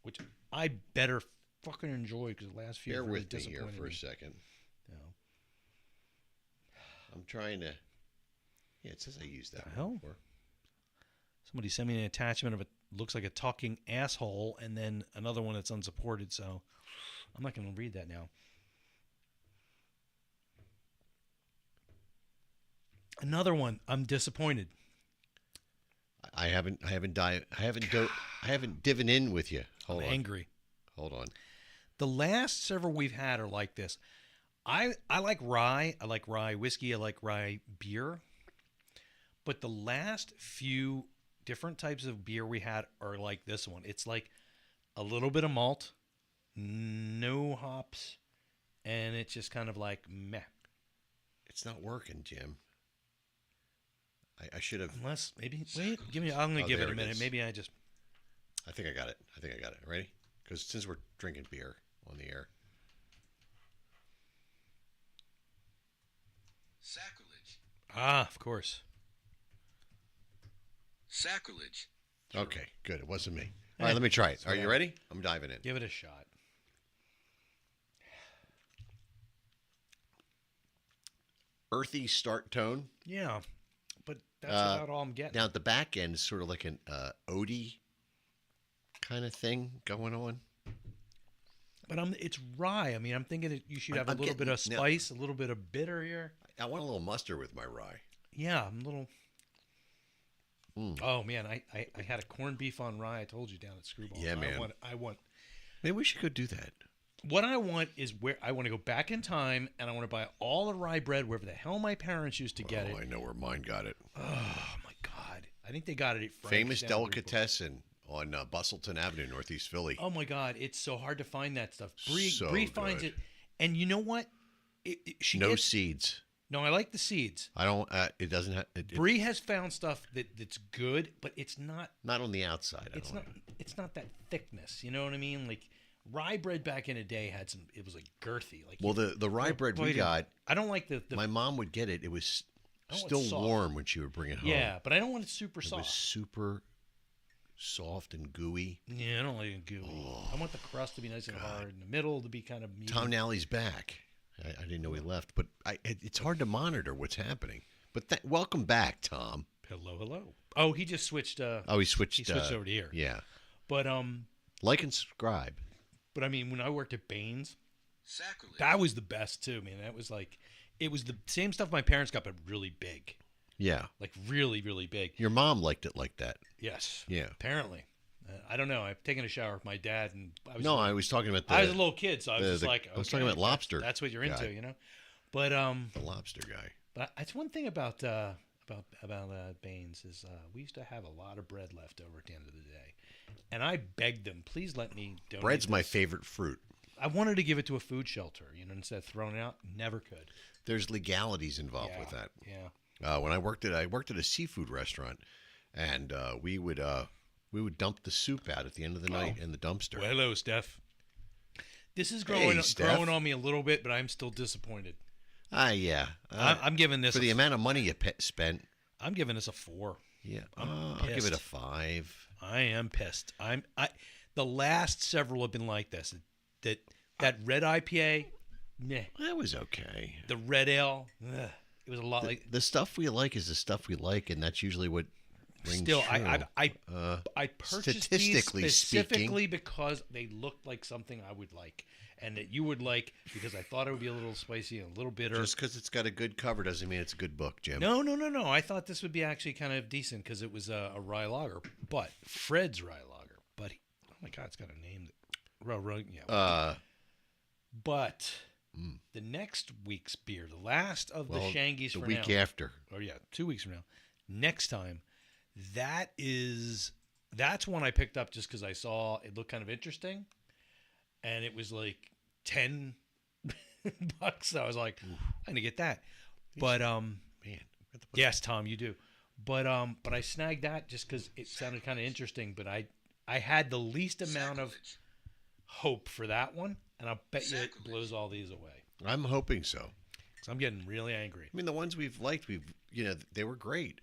which I better fucking enjoy because the last few Bear have really with me here disappointed for a me. second. Yeah. I'm trying to. Yeah, it says I used that The one hell? before. Somebody sent me an attachment of it. Looks like a talking asshole, and then another one that's unsupported. So I'm not going to read that now. Another one. I'm disappointed. I haven't divin in with you. Hold I'm on. angry. Hold on. The last several we've had are like this. I like rye. I like rye whiskey. I like rye beer. But the last few different types of beer we had are like this one. It's like a little bit of malt, no hops, and it's just kind of like meh. It's not working, Jim. I should have. Unless maybe wait, give me. I'm gonna Oh, give it there a it minute. is. Maybe I just. I think I got it. Ready? Because since we're drinking beer on the air. Sacrilege. Of course. Sacrilege. Okay, good. It wasn't me. All right, let me try it. Are you ready? I'm diving in. Give it a shot. Earthy start tone. Yeah, but that's about all I'm getting. Now at the back end is sort of like an Odie kind of thing going on. But it's rye. I mean, I'm thinking that you should have I'm a little bit getting- of now- spice, a little bit of bitter here. I want a little mustard with my rye. Yeah, I'm a little. Oh man, I had a corned beef on rye. I told you down at Screwball. Yeah, man. I want. Maybe we should go do that. What I want is where I want to go back in time, and I want to buy all the rye bread wherever the hell my parents used to get Oh, it. I know where mine got it. Oh my god, I think they got it at Frank's Famous down in Newport. delicatessen on Bustleton Avenue, Northeast Philly. Oh my god, it's so hard to find that stuff. Bree So finds good. it, and you know what? She No gets, seeds. No, I like the seeds. I don't. It doesn't have. Bree has found stuff that's good, but it's not. Not on the outside. It's not. It's not that thickness. You know what I mean? Like rye bread back in the day had some. It was like girthy. Like Well, the rye bread we bite it. got, I don't like the. my mom would get it. It was I want still soft. warm when she would bring it home. yeah, but I don't want it super It was soft. super soft and gooey. Yeah, I don't like it gooey. I want the crust to be nice and hard, and the middle to be kind of medium. Tom Nally's back. I didn't know he left, but it's hard to monitor what's happening. But welcome back, Tom. Hello. Oh, he just switched. Oh, he switched. He switched over to here. Yeah. But Like and subscribe. But I mean, when I worked at Baines, Sacrilege. that was the best too, man. That was like, it was the same stuff my parents got, but really big, Yeah. like really, really big. Your mom liked it like that. Yes. Yeah. Apparently, I don't know. I've taken a shower with my dad, and I was talking about I was a little kid, so I was the- just the- like, I was okay, talking about lobster That's what you're guy. into, you know. But the lobster guy. but it's one thing about Baines is we used to have a lot of bread left over at the end of the day, and I begged them, please let me donate. Bread's my this." favorite fruit. I wanted to give it to a food shelter, you know, instead of throwing it out. Never could. There's legalities involved with that. Yeah. When I worked at a seafood restaurant, and we would dump the soup out at the end of the night in the dumpster. Well, hello, Steph. This is Hey, Steph. growing on me a little bit, but I'm still disappointed. Yeah. I'm giving this for the amount of money you spent. I'm giving this a 4. Yeah, I'm I'll give it a pissed. 5. I am pissed. The last several have been like this. That red IPA, meh. That was okay. The red ale, ugh. It was a lot like. The stuff we like is the stuff we like, and that's usually what rings Still, true. I purchased these statistically specifically speaking. because they looked like something I would like, and that you would like because I thought it would be a little spicy and a little bitter. Just because it's got a good cover doesn't mean it's a good book, Jim. No. I thought this would be actually kind of decent because it was a rye lager, but Fred's rye lager. But oh my god, it's got a name. Yeah. But the next week's beer, the last of the Shangies the for week now. after. Oh yeah, 2 weeks from now. Next time, that's one I picked up just because I saw it looked kind of interesting, and it was like $10. So I was like, I'm gonna get that. But Man, yes, Tom, you do. But I snagged that just because it sounded kind of interesting. But I had the least amount of Sacrilege. hope for that one, and I'll bet you it Sacrilege. blows all these away. I'm hoping so. So I'm getting really angry. I mean, the ones we've liked, they were great.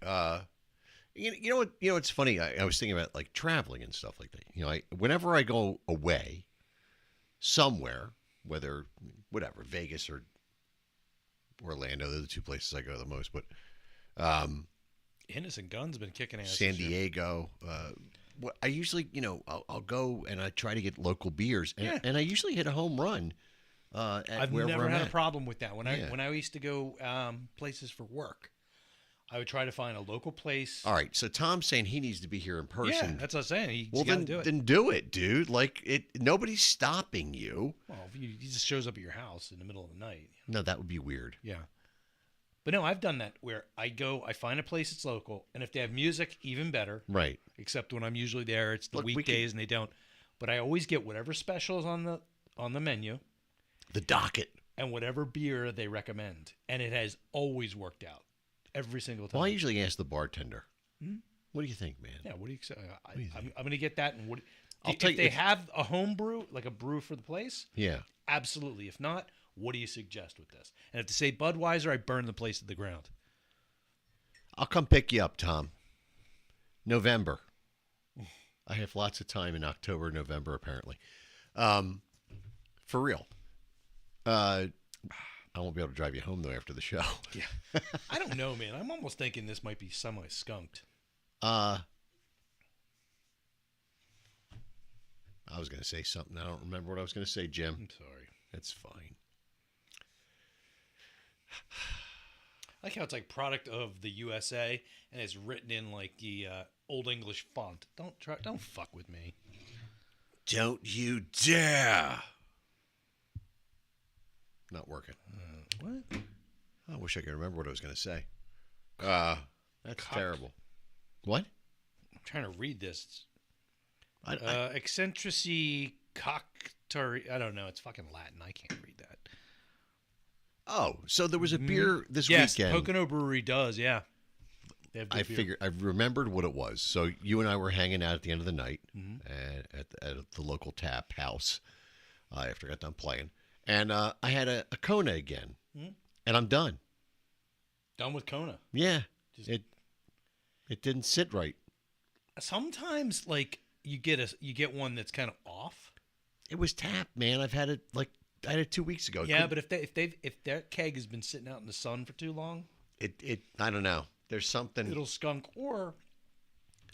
You know what? It's funny. I was thinking about like traveling and stuff like that. Whenever I go away somewhere, whether whatever Vegas or Orlando, they're the two places I go the most. But Innocent Gun's been kicking ass. San this year. Diego. I usually, I'll go and I try to get local beers, and I usually hit a home run. I've wherever never I'm had a at. problem with that. When Yeah. I used to go places for work, I would try to find a local place. All right, so Tom's saying he needs to be here in Yeah, person. that's what I'm saying. He's Well, got to then do it. then do it, dude. Like nobody's stopping you. Well, if he just shows up at your house in the middle of the night. No, that would be weird. Yeah. But no, I've done that where I find a place that's local, and if they have music, even better. Right. Except when I'm usually there, it's the Look, we weekdays and they don't. But I always get whatever special is on the menu The docket. and whatever beer they recommend, and it has always worked out every single time. Well, I usually ask the bartender. What do you think, man? Yeah, what do you say? do you I'm going to get that. And I'll if tell you they if- have a home brew, like a brew for the place, Yeah. absolutely. If not, what do you suggest with this? And if they say Budweiser, I burn the place to the ground. I'll come pick you up, Tom. November. I have lots of time in October, November, apparently. For real. I won't be able to drive you home, though, after the show. Yeah. I don't know, man. I'm almost thinking this might be semi-skunked. I was going to say something. I don't remember what I was going to say, Jim. I'm sorry. That's fine. I like how it's like product of the USA and it's written in like the old English font. Don't fuck with me. Don't you dare. Not working. What? I wish I could remember what I was going to say. That's terrible. What? I'm trying to read this. I, Eccentrici coctari. I don't know. It's fucking Latin. I can't read that. oh, so there was a beer this Yes, weekend. Pocono Brewery does. Yeah. They have good I beer. figured I remembered what it was. So you and I were hanging out at the end of the night Mm-hmm. at the local tap house after I got done playing, and I had a Kona again, Mm-hmm. and I'm done. Done with Kona. Yeah, Just- it didn't sit right. Sometimes like you get one that's kind of off. It was tap, man. I had it 2 weeks ago. Yeah, but if that keg has been sitting out in the sun for too long, it I don't know. There's something. it'll skunk, or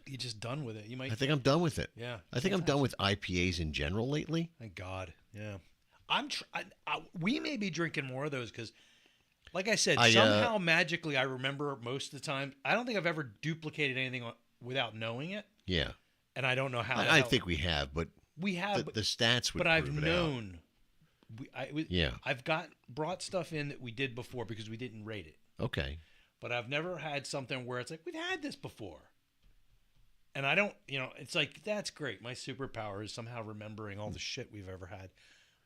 you're just done with it. You might. I think I'm done with it. Yeah. I think I'm done with IPAs in general lately. Thank God. Yeah. We may be drinking more of those because, like I said, somehow magically I remember most of the time. I don't think I've ever duplicated anything wouwithout knowing it, Yeah, and I don't know how. I think we have, but we have, the stats would. but I've prove it out. known. Yeah. I've brought stuff in that we did before because we didn't rate it. Okay. But I've never had something where it's like, we've had this before. And I don't, it's like, that's great. My superpower is somehow remembering all the shit we've ever had.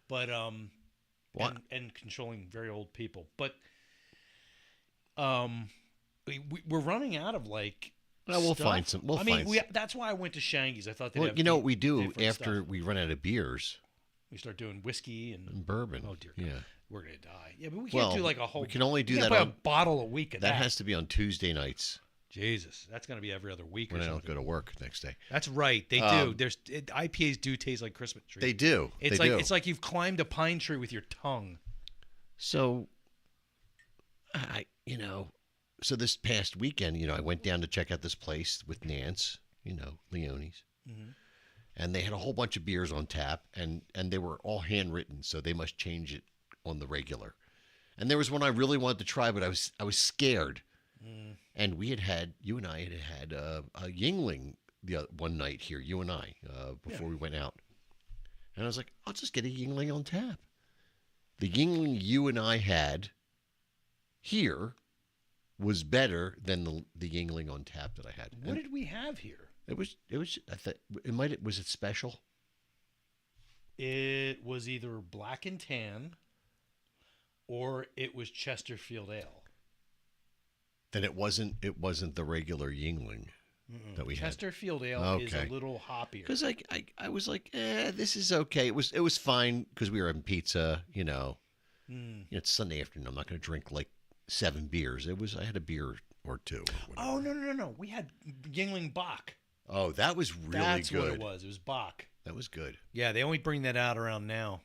But, What? and controlling very old people. But, we're running out of like, Well, we'll stuff. find some. We'll find some. that's why I went to Shangy's. I thought they'd Well, have you know what we do different after stuff. we run out of beers We start doing whiskey and and bourbon. Oh, dear God. Yeah. we're going to die. Yeah, but we can't Well, do like a whole. we can only do can't that buy on- a bottle a week of That that. has to be on Tuesday nights. Jesus, that's gonna be every other week when or I don't something. go to work next day. That's right. They do. IPAs do taste like Christmas trees. They do. It's they like do. it's like you've climbed a pine tree with your tongue. So, so this past weekend, I went down to check out this place with Nance, Leone's. Mm-hmm. And they had a whole bunch of beers on tap, and they were all handwritten, so they must change it on the regular. And there was one I really wanted to try, but I was scared. And you and I had a Yingling one night here, you and I, before we went out. And I was like, I'll just get a Yingling on tap. The Yingling you and I had here was better than the Yingling on tap that I had. What did we have here? It was. Was it special? It was either black and tan, or it was Chesterfield Ale. Then it wasn't the regular Yingling that we had. Chesterfield Ale is a Okay. little hoppier. Because I was like, this is okay. It was fine because we were having pizza. It's Sunday afternoon. I'm not going to drink like 7 beers. I had a beer or 2. Or Oh no! We had Yingling Bach. Oh, that was really That's good. what it was. It was Bach. That was good. Yeah, they only bring that out around now.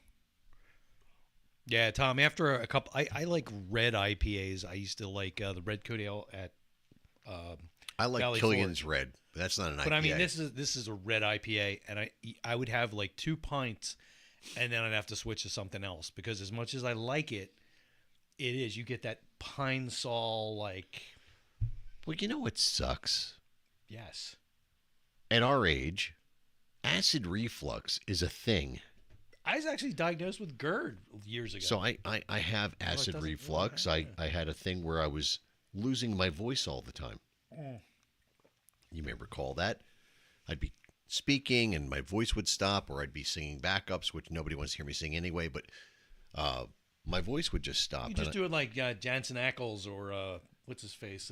Yeah, Tom. After a couple, I like red IPAs. I used to like the Red Coat Ale at. I like Valley Killian's Red. That's not an IPA. But I mean, this is a red IPA, and I would have like 2 pints, and then I'd have to switch to something else because as much as I like it, you get that pine sol like. Well, you know what sucks? Yes. At our age, acid reflux is a thing. I was actually diagnosed with GERD years ago. So I have acid doesn't- reflux. yeah. I had a thing where I was losing my voice all the time. You may recall that. I'd be speaking and my voice would stop, or I'd be singing backups, which nobody wants to hear me sing anyway, but my voice would just stop. You just do it like Jansen Ackles or what's his face?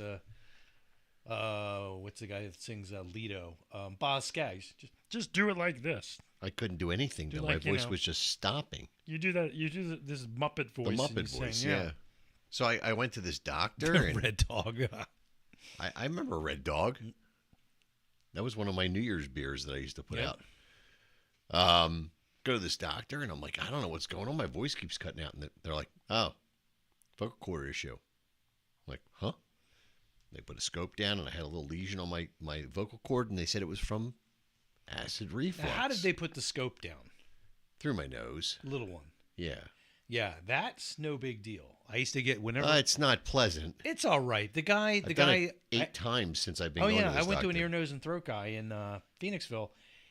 What's the guy that sings Lido? Boz Scaggs. Just do it like this. I couldn't do anything. Do Though. like, My voice was just stopping. You do that. You do this Muppet voice. The and Muppet you voice, sing, yeah. So I went to this doctor, and Red Dog. I remember Red Dog. That was one of my New Year's beers that I used to put Yep. out. Go to this doctor, and I'm like, I don't know what's going on. My voice keeps cutting out. And they're like, oh, vocal cord issue. I'm like, huh? They put a scope down, and I had a little lesion on my vocal cord, and they said it was from acid reflux. Now, how did they put the scope down? Through my nose. Little one. Yeah. Yeah, that's no big deal. I used to get whenever. It's not pleasant. It's all right. The guy. I've done it 8 times since I've been going to this I went to an doctor. ear, nose, and throat guy in Phoenixville.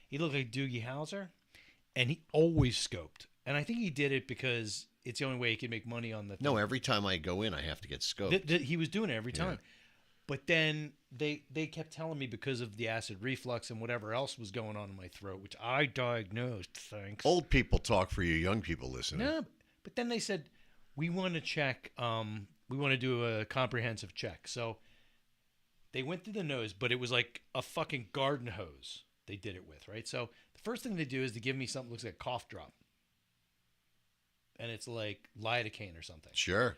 He looked like Doogie Howser, and he always scoped. And I think he did it because it's the only way he could make money on the. No, every time I go in, I have to get scoped. He was doing it every time. But then they kept telling me because of the acid reflux and whatever else was going on in my throat, which I diagnosed, thanks. Old people talk for you young people listening. No, but then they said, we want to check, we want to do a comprehensive check. So they went through the nose, but it was like a fucking garden hose they did it with, right? So the first thing they do is they give me something that looks like a cough drop. And it's like lidocaine or something. Sure.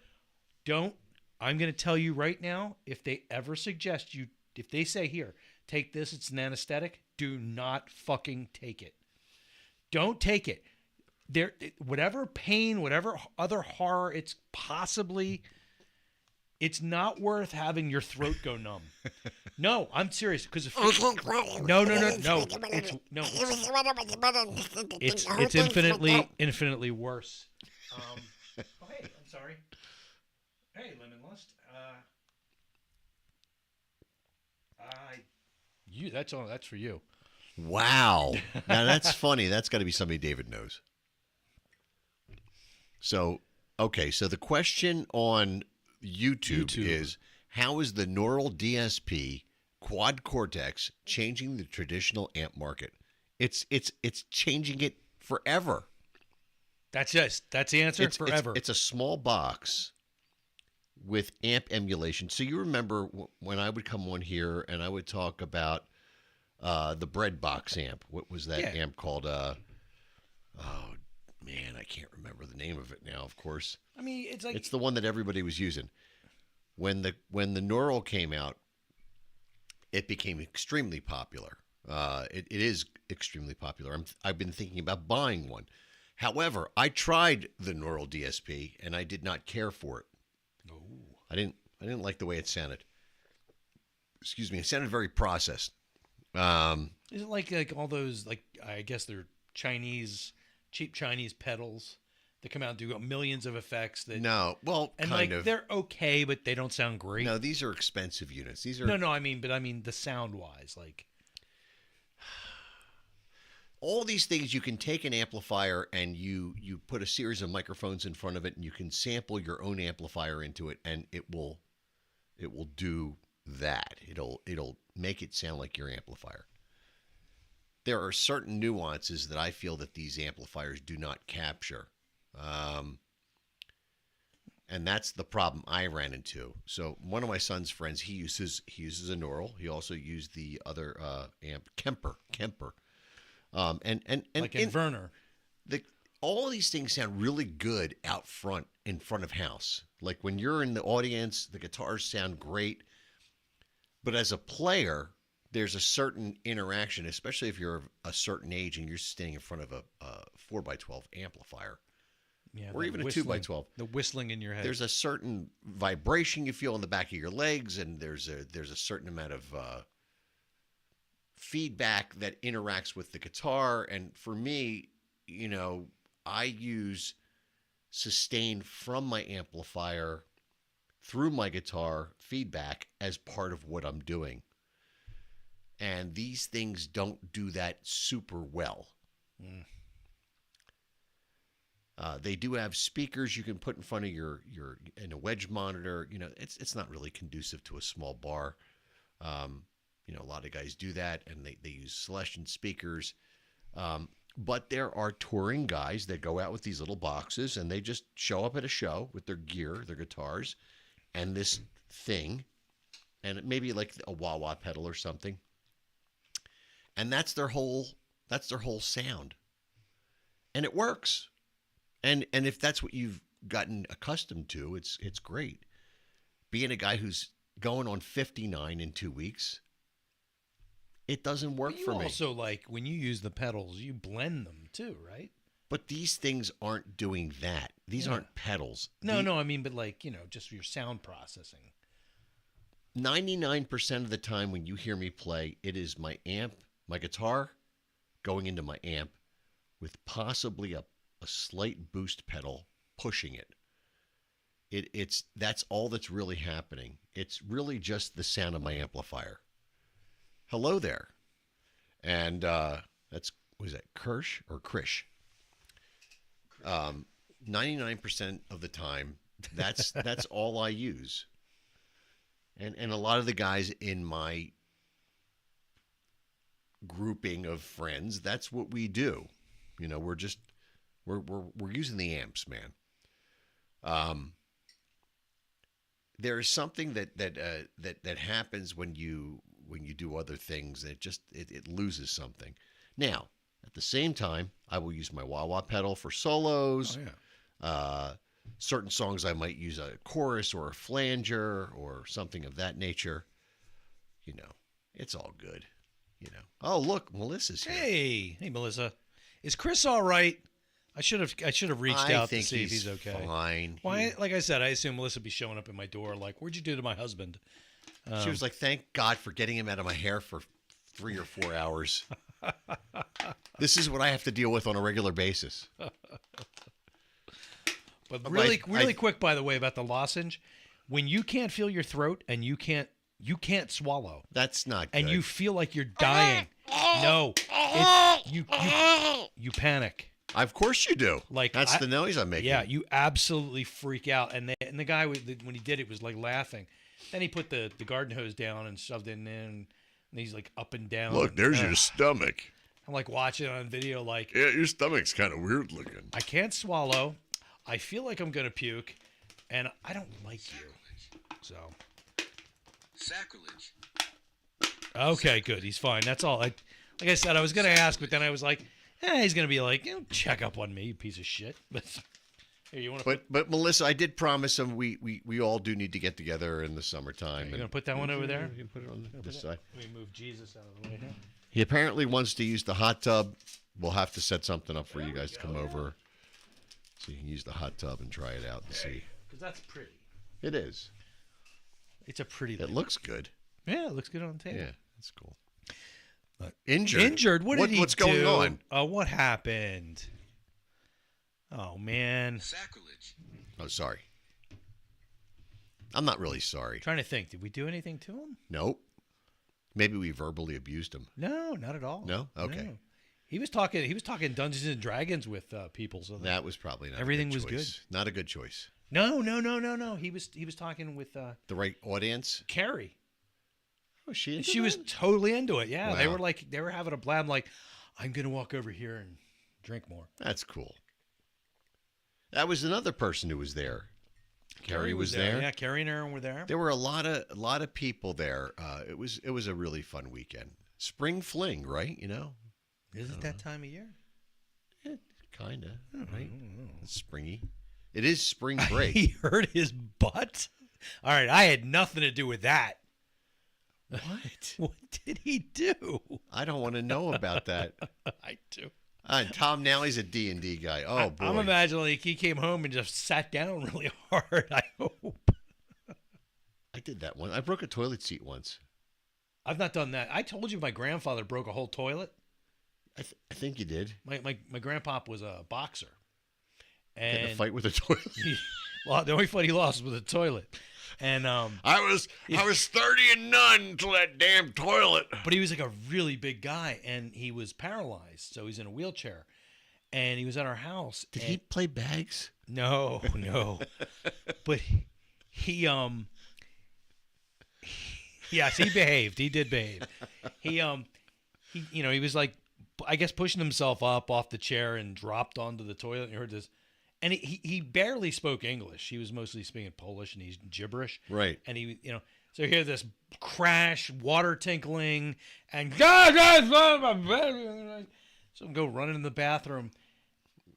I'm going to tell you right now, if they ever suggest if they say, here, take this, it's an anesthetic, do not fucking take it. Don't take it. Whatever pain, whatever other horror it's not worth having your throat go numb. No, I'm serious. Because no. It's infinitely worse. Oh, hey, I'm sorry. Hey, Lemon Lust. That's for you. Wow. Now that's funny. That's got to be somebody David knows. So, okay. So the question on YouTube is, how is the Neural DSP Quad Cortex changing the traditional amp market? It's changing it forever. That's the answer. Forever. It's a small box with amp emulation. So you remember when I would come on here and I would talk about the bread box amp. What was that amp called? Oh man, I can't remember the name of it now. Of course, I mean, it's like it's the one that everybody was using. When the Neural came out, it became extremely popular. It is extremely popular. I've been thinking about buying one. However, I tried the Neural DSP and I did not care for it. Oh. I didn't like the way it sounded. Excuse me, it sounded very processed. Is it like all those, like, I guess they're cheap Chinese pedals that come out and do millions of effects that No, well, and kind like of. they're okay, but they don't sound great. No, these are expensive units. These are No, I mean the sound wise, like all these things. You can take an amplifier and you put a series of microphones in front of it, and you can sample your own amplifier into it, and it will do that. It'll make it sound like your amplifier. There are certain nuances that I feel that these amplifiers do not capture. And that's the problem I ran into. So one of my son's friends, he uses a Neural. He also used the other amp, Kemper. And like in Werner. all these things sound really good out front, in front of house. Like when you're in the audience, the guitars sound great. But as a player, there's a certain interaction, especially if you're a certain age and you're standing in front of a 4x12 amplifier. Yeah, Or the even a whistling- 2x12. The whistling in your head. There's a certain vibration you feel in the back of your legs, and there's a certain amount of feedback that interacts with the guitar. And for me, I use sustain from my amplifier through my guitar feedback as part of what I'm doing. And these things don't do that super well. They do have speakers you can put in front of your in a wedge monitor. It's not really conducive to a small bar. A lot of guys do that, and they use Celestion speakers. But there are touring guys that go out with these little boxes, and they just show up at a show with their gear, their guitars, and this thing, and maybe like a wah-wah pedal or something. And that's their whole sound. And it works. And if that's what you've gotten accustomed to, it's great. Being a guy who's going on 59 in 2 weeks, it doesn't work But you for me. also, like, when you use the pedals, you blend them too, right? But these things aren't doing that. These Yeah. aren't pedals. No, I mean, but like, just your sound processing. 99% of the time when you hear me play, it is my amp, my guitar going into my amp with possibly a slight boost pedal pushing it. That's all that's really happening. It's really just the sound of my amplifier. Hello there. And was that Kirsch or Krish? 99% of the time, that's all I use. And a lot of the guys in my grouping of friends, that's what we do. We're using the amps, man. There is something that happens when you do other things that it loses something. Now, at the same time, I will use my wah-wah pedal for solos. Oh, yeah. Certain songs I might use a chorus or a flanger or something of that nature. It's all good. Oh, look, Melissa's here. Hey, Melissa, is Chris all right? I should have reached out to think see if he's okay. Fine. Why? Like I said, I assume Melissa would be showing up at my door. Like, what'd you do to my husband? She was like, "Thank God for getting him out of my hair for 3 or 4 hours." This is what I have to deal with on a regular basis. But But really quick, by the way, about the lozenge, when you can't feel your throat and you can't swallow, That's not good. and you feel like you're dying, no, you panic. Of course you do. Like, That's the noise I'm making. Yeah, you absolutely freak out. And the guy, when he did it, was like laughing. Then he put the garden hose down and shoved it in, and he's like up and down. Look, there's Ugh. your stomach. I'm like watching it on video, like, Yeah, your stomach's kind of weird looking. I can't swallow. I feel like I'm gonna puke, and I don't like you. So Sacrilege. okay, good. He's fine. That's all. Like I said, I was gonna ask, but then I was like, he's gonna be like, check up on me, you piece of shit. But Here, you want to But Melissa, I did promise him we all do need to get together in the summertime. you gonna put that one over there? You can put it on this side. Let me move Jesus out of the way here. He apparently wants to use the hot tub. We'll have to set something up for you guys to come over so you can use the hot tub and try it out and see. Because that's pretty. It is. It's a pretty. It looks good. Yeah, it looks good on the table. Yeah, that's cool. Injured. Injured? What did he what's do? going on? What happened? Oh man, Sacrilege. Oh, sorry. I'm not really sorry. trying to think. Did we do anything to him? Nope. Maybe we verbally abused him. No, not at all. No? Okay. No. He was talking Dungeons and Dragons with people. So That was probably not Everything a good was choice. Not a good choice. no. He was talking with The right audience? Carrie. Oh, she And she was totally into it. Yeah, they Wow. were having a blab. Like, I'm gonna walk over here and drink more. That's cool. That was another person who was there. Carrie was there. Yeah, Carrie and Aaron were there. There were a lot of people there. It was a really fun weekend. Spring fling, right? You know, Is it that time of year? kind of, right? It's springy. It is spring break. He hurt his butt. All right, I had nothing to do with that. What? What did he do? I don't want to know about that. I do. Tom Nally's a D&D guy. Oh, boy. I'm imagining like he came home and just sat down really hard. I hope. I did that one. I broke a toilet seat once. I've not done that. I told you my grandfather broke a whole toilet. I think you did. My grandpop was a boxer. Get in And a fight with a toilet. well, the only fight he lost was a toilet. And I was 30 and none to that damn toilet. but he was like a really big guy, and he was paralyzed, so he's in a wheelchair. And he was at our house. Did and- he play bags? No, no. But he yes, he behaved. He did behave. He he was like, I guess, pushing himself up off the chair and dropped onto the toilet. And you heard this, and he barely spoke English. He was mostly speaking Polish, and he's gibberish. Right. And he, so you hear this crash, water tinkling, and so I'm go running in the bathroom,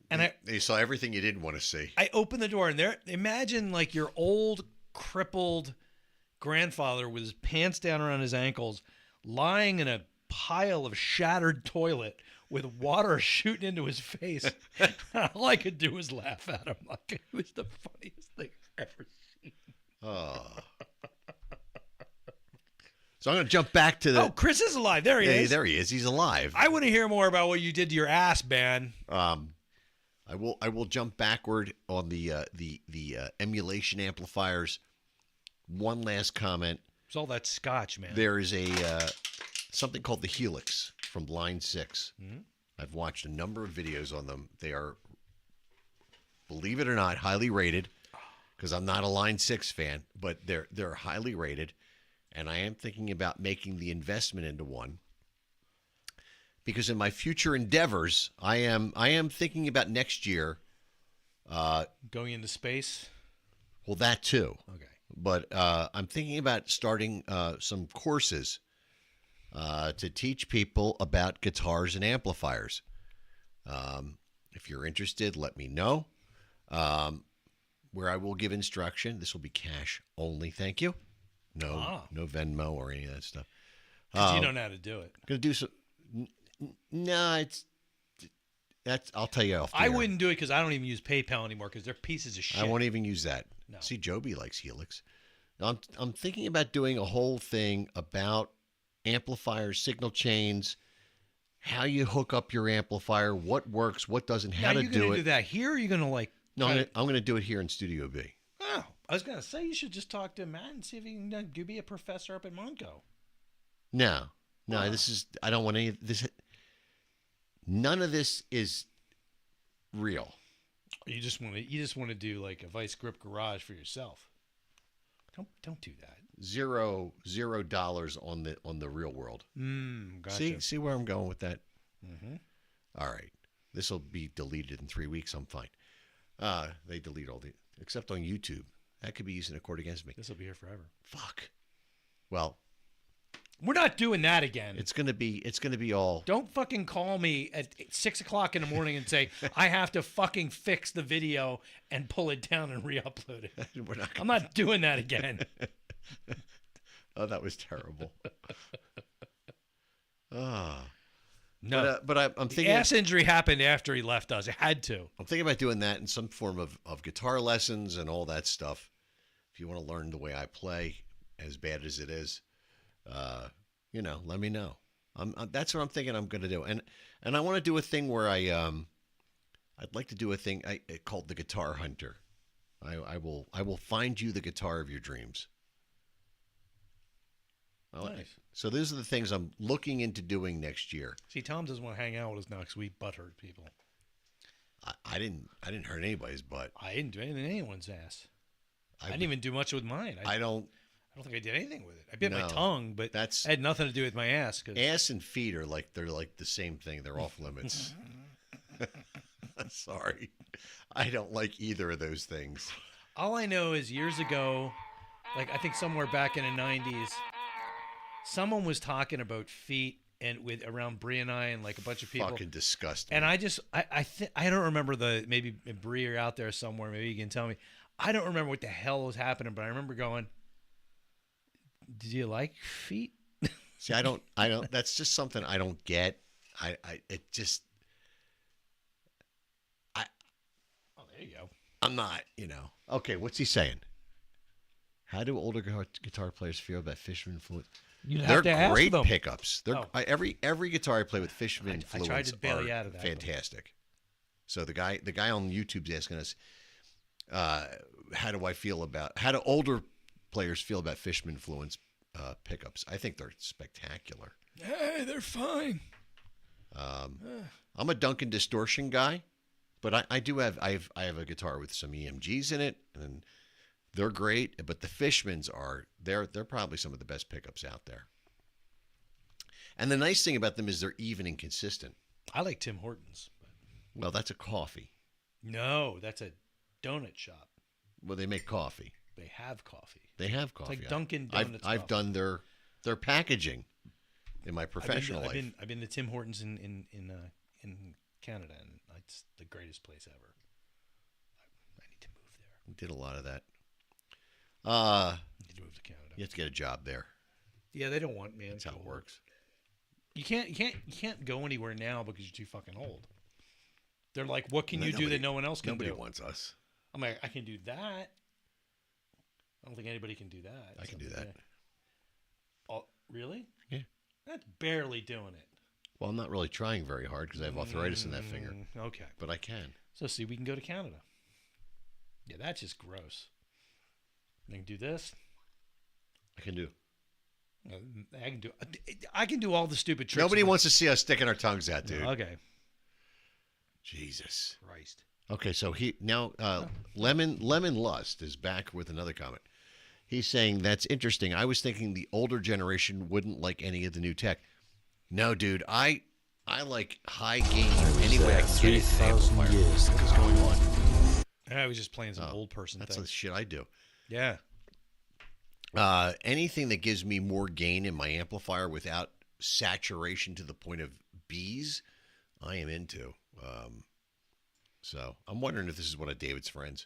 and You saw everything you didn't want to see. I open the door, and there, imagine like your old crippled grandfather with his pants down around his ankles, lying in a pile of shattered toilet with water shooting into his face. All I could do was laugh at him. Like, it was the funniest thing I've ever seen. Oh. So I'm going to jump back to the. Oh, Chris is alive. There he Yeah, is. there he is. He's alive. I want to hear more about what you did to your ass, man. I will jump backward on the emulation amplifiers. One last comment. It's all that scotch, man. There is a something called the Helix from Line 6. I've watched a number of videos on them. They are, believe it or not, highly rated. Because I'm not a Line 6 fan, but they're highly rated, and I am thinking about making the investment into one. Because in my future endeavors, I am thinking about next year. Going into space? Well, that too. Okay. But I'm thinking about starting some courses to teach people about guitars and amplifiers. If you're interested, let me know. Where I will give instruction. This will be cash only. Thank you. No Venmo or any of that stuff. 'Cause you don't know how to do it. Gonna do some. No, that's. I'll tell you off the I air. wouldn't do it because I don't even use PayPal anymore because they're pieces of shit. I won't even use that. No. See, Joby likes Helix. I'm thinking about doing a whole thing about amplifiers, signal chains, how you hook up your amplifier, what works, what doesn't, how Now, to you gonna do it. do that here? Or are you gonna like? No, try I'm going to do it here in Studio B. Oh, I was gonna say you should just talk to Matt and see if he can be a professor up at Monco. No, this is. I don't want any of this. None of this is real. You just want to do like a Vice Grip Garage for yourself. Don't do that. $0 on the real world. Gotcha. See where I'm going with that. Mm-hmm. All right, this will be deleted in 3 weeks. I'm fine. They delete all the except on YouTube. That could be used in a court against me. This will be here forever. Fuck. Well, We're not doing that again. It's gonna be all. Don't fucking call me at 6 o'clock in the morning and say I have to fucking fix the video and pull it down and re-upload it. We're not I'm not doing that again. Oh, that was terrible. Ah. No. But I'm the thinking. ass injury happened after he left us. It had to. I'm thinking about doing that in some form of guitar lessons and all that stuff. If you want to learn the way I play, as bad as it is, let me know. That's what I'm thinking I'm going to do, and I want to do a thing where I'd like to do a thing called the Guitar Hunter. I will find you the guitar of your dreams. Nice. So those are the things I'm looking into doing next year. See, Tom doesn't want to hang out with us now because we butthurt people. I didn't hurt anybody's butt. I didn't do anything in anyone's ass. I didn't even do much with mine. I don't. I don't think I did anything with it. I bit my No, tongue, but it had nothing to do with my ass. Ass and feet are they're like the same thing. They're off limits. Sorry. I don't like either of those things. All I know is years ago, like I think somewhere back in the 90s, someone was talking about feet and around Bree and I and like a bunch of people. Fucking disgusting. And I don't remember maybe Bree are out there somewhere. Maybe you can tell me. I don't remember what the hell was happening, but I remember going, "Did you like feet?" See, I don't. That's just something I don't get. Oh, there you go. I'm not. Okay, what's he saying? How do older guitar players feel about Fishman Fluence? They're great pickups. Every guitar I play with Fishman Fluence tried to bail you out of that, fantastic. So the guy on YouTube's asking us, how do older players feel about Fishman Fluence pickups? I think they're spectacular. Hey, they're fine. I'm a Duncan distortion guy, but I have a guitar with some EMGs in it, and they're great. But the Fishmans they're probably some of the best pickups out there. And the nice thing about them is they're even and consistent. I like Tim Hortons. Well, that's a coffee. No, that's a donut shop. Well, they make coffee. They have coffee. They have coffee. It's like Dunkin' Donuts. I've done their packaging in my professional life. I've been to Tim Hortons in Canada, and it's the greatest place ever. I need to move there. We did a lot of that. I need to move to Canada. You have to get a job there. Yeah, they don't want me. That's how it works. You can't go anywhere now because you're too fucking old. They're like, what can you do that no one else can do? Nobody wants us. I'm like, I can do that. I don't think anybody can do that. I can do that. Oh, really? Yeah. That's barely doing it. Well, I'm not really trying very hard because I have arthritis in that finger. Okay. But I can. So, see, we can go to Canada. Yeah, that's just gross. I can do this. I can do. I can do all the stupid tricks. Nobody wants to see us sticking our tongues out, dude. Okay. Jesus Christ. Okay, so Lemon Lust is back with another comment. He's saying that's interesting. I was thinking the older generation wouldn't like any of the new tech. No, dude, I like high gain any way I can get it. 3,000 years What is going on? I was just playing some old person That's thing. the shit I do. Yeah. Anything that gives me more gain in my amplifier without saturation to the point of B's, I am into. So I'm wondering if this is one of David's friends.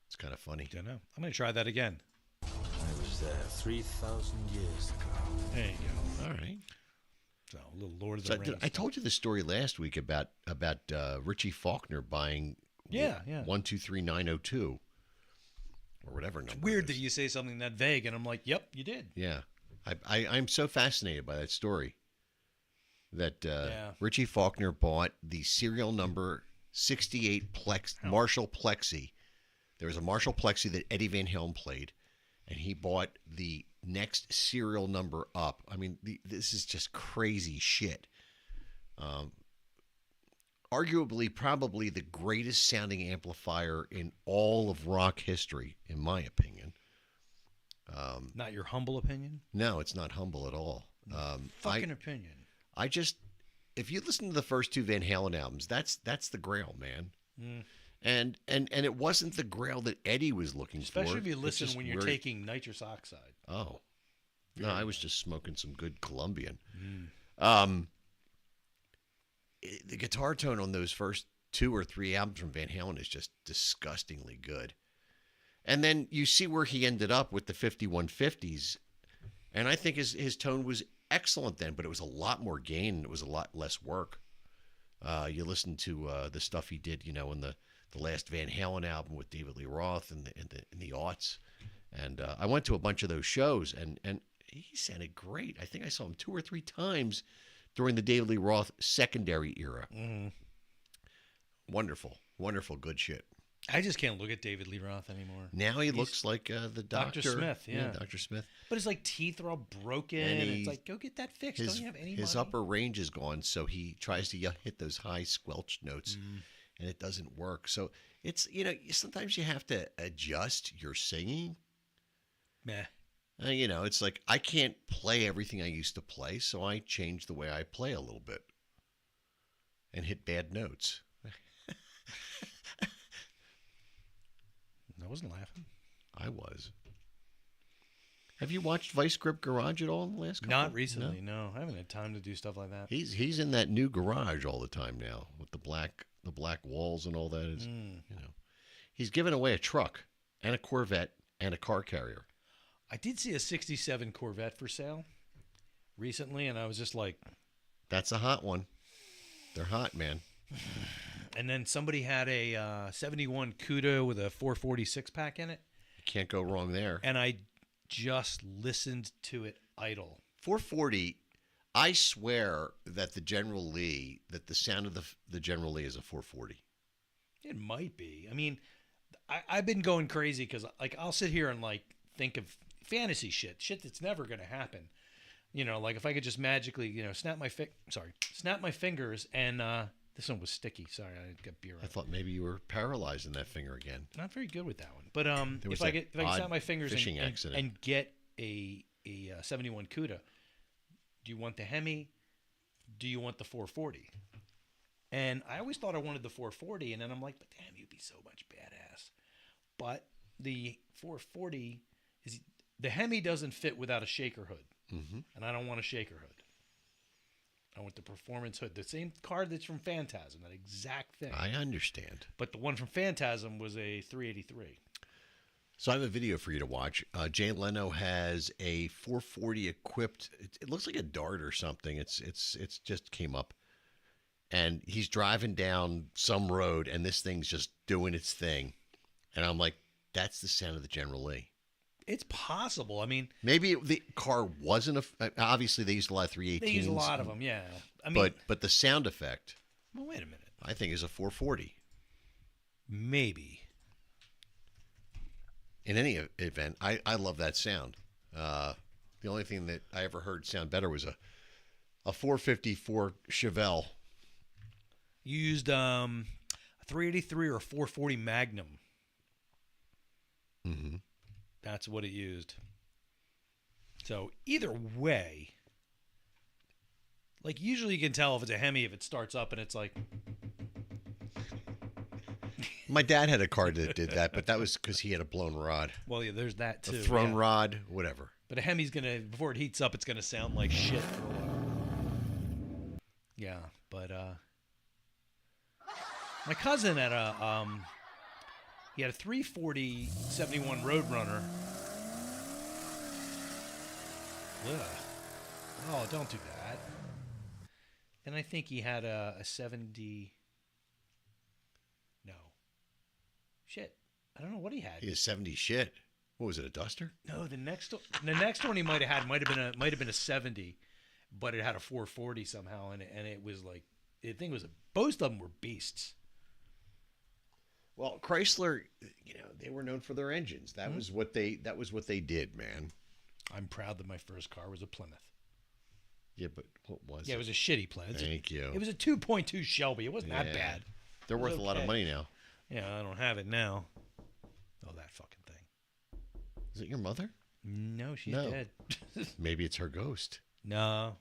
It's kind of funny. Don't know. I'm going to try that again. I was there 3,000 years ago. There you go. All right. So, a little Lord of So the Rings. I told you the story last week about Richie Faulkner buying 123902 or whatever number. It's weird it that is. you say something that vague, and I'm like, yep, you did. Yeah. I'm so fascinated by that story that Richie Faulkner bought the serial number 68 Marshall Plexi. There was a Marshall Plexi that Eddie Van Halen played, and he bought the next serial number up. I mean, this is just crazy shit. Arguably, probably the greatest sounding amplifier in all of rock history, in my opinion. Not your humble opinion? No, it's not humble at all. Fucking opinion. If you listen to the first two Van Halen albums, that's the Grail, man. Mm. And it wasn't the Grail that Eddie was looking for. Especially if you It's listen just when you're very- taking nitrous oxide. Oh, No, I was just smoking some good Colombian. The guitar tone on those first 2 or 3 albums from Van Halen is just disgustingly good. And then you see where he ended up with the 5150s. And I think his tone was excellent then, but it was a lot more gain and it was a lot less work. You listen to the stuff he did, in the last Van Halen album with David Lee Roth in the aughts. And I went to a bunch of those shows, and he sounded great. I think I saw him 2 or 3 times during the David Lee Roth secondary era. Wonderful, wonderful, good shit. I just can't look at David Lee Roth anymore. Now he looks like the doctor. Dr. Smith, yeah. Dr. Smith. But his teeth are all broken, and it's like, go get that fixed. Don't you have any his money? upper range is gone, so he tries to hit those high squelch notes, and it doesn't work. So it's, sometimes you have to adjust your singing. Meh. It's like I can't play everything I used to play, so I change the way I play a little bit and hit bad notes. I wasn't laughing. I was. Have you watched Vice Grip Garage at all in the last couple? Not recently, no. I haven't had time to do stuff like that. He's in that new garage all the time now with the black walls and all that. He's given away a truck and a Corvette and a car carrier. I did see a 67 Corvette for sale recently, and I was just like... That's a hot one. They're hot, man. And then somebody had a 71 Cuda with a 446 pack in it. You can't go wrong there. And I just listened to it idle. 440, I swear that the sound of the General Lee is a 440. It might be. I mean, I've been going crazy because I'll sit here and think of fantasy shit that's never going to happen. If I could just magically, snap my fingers and this one was sticky. Sorry, I got beer. I thought maybe you were paralyzed in that finger again. Not very good with that one. But was if I that can snap my fingers accident. and get a 71 Cuda, do you want the Hemi? Do you want the 440? And I always thought I wanted the 440, and then I'm like, but damn, you'd be so much badass. But the 440 is the Hemi doesn't fit without a shaker hood, and I don't want a shaker hood. I want the performance hood, the same car that's from Phantasm, that exact thing. I understand. But the one from Phantasm was a 383. So I have a video for you to watch. Jay Leno has a 440 equipped. It looks like a Dart or something. It's just came up, and he's driving down some road, and this thing's just doing its thing, and I'm like, that's the sound of the General Lee. It's possible. I mean, maybe the car wasn't obviously they used a lot of 318s. They use a lot of them, yeah. I mean, but the sound effect. Well, wait a minute. I think is a 440. Maybe. In any event, I love that sound. The only thing that I ever heard sound better was a 454 Chevelle. You used a 383 or a 440 Magnum. Mm-hmm. That's what it used. So either way, usually you can tell if it's a Hemi if it starts up and it's like. My dad had a car that did that, but that was because he had a blown rod. Well, yeah, there's that too. A thrown rod, whatever. But a Hemi's before it heats up, it's gonna sound like shit for a while. Yeah, but my cousin had he had a 340 71 Roadrunner. Ugh. Oh, don't do that. And I think he had a 70. No. Shit. I don't know what he had. He had 70 shit. What was it, a Duster? No, the next one he might have been a 70, but it had a 440 somehow, and it was like the thing was both of them were beasts. Well, Chrysler, they were known for their engines. That was what they did, man. I'm proud that my first car was a Plymouth. Yeah, but what was it? Yeah, it was a shitty Plymouth. Thank you. It was a 2.2 Shelby. It wasn't that bad. They're worth a lot of money now. Yeah, I don't have it now. Oh, that fucking thing. Is it your mother? No, she's No. dead. Maybe it's her ghost. No.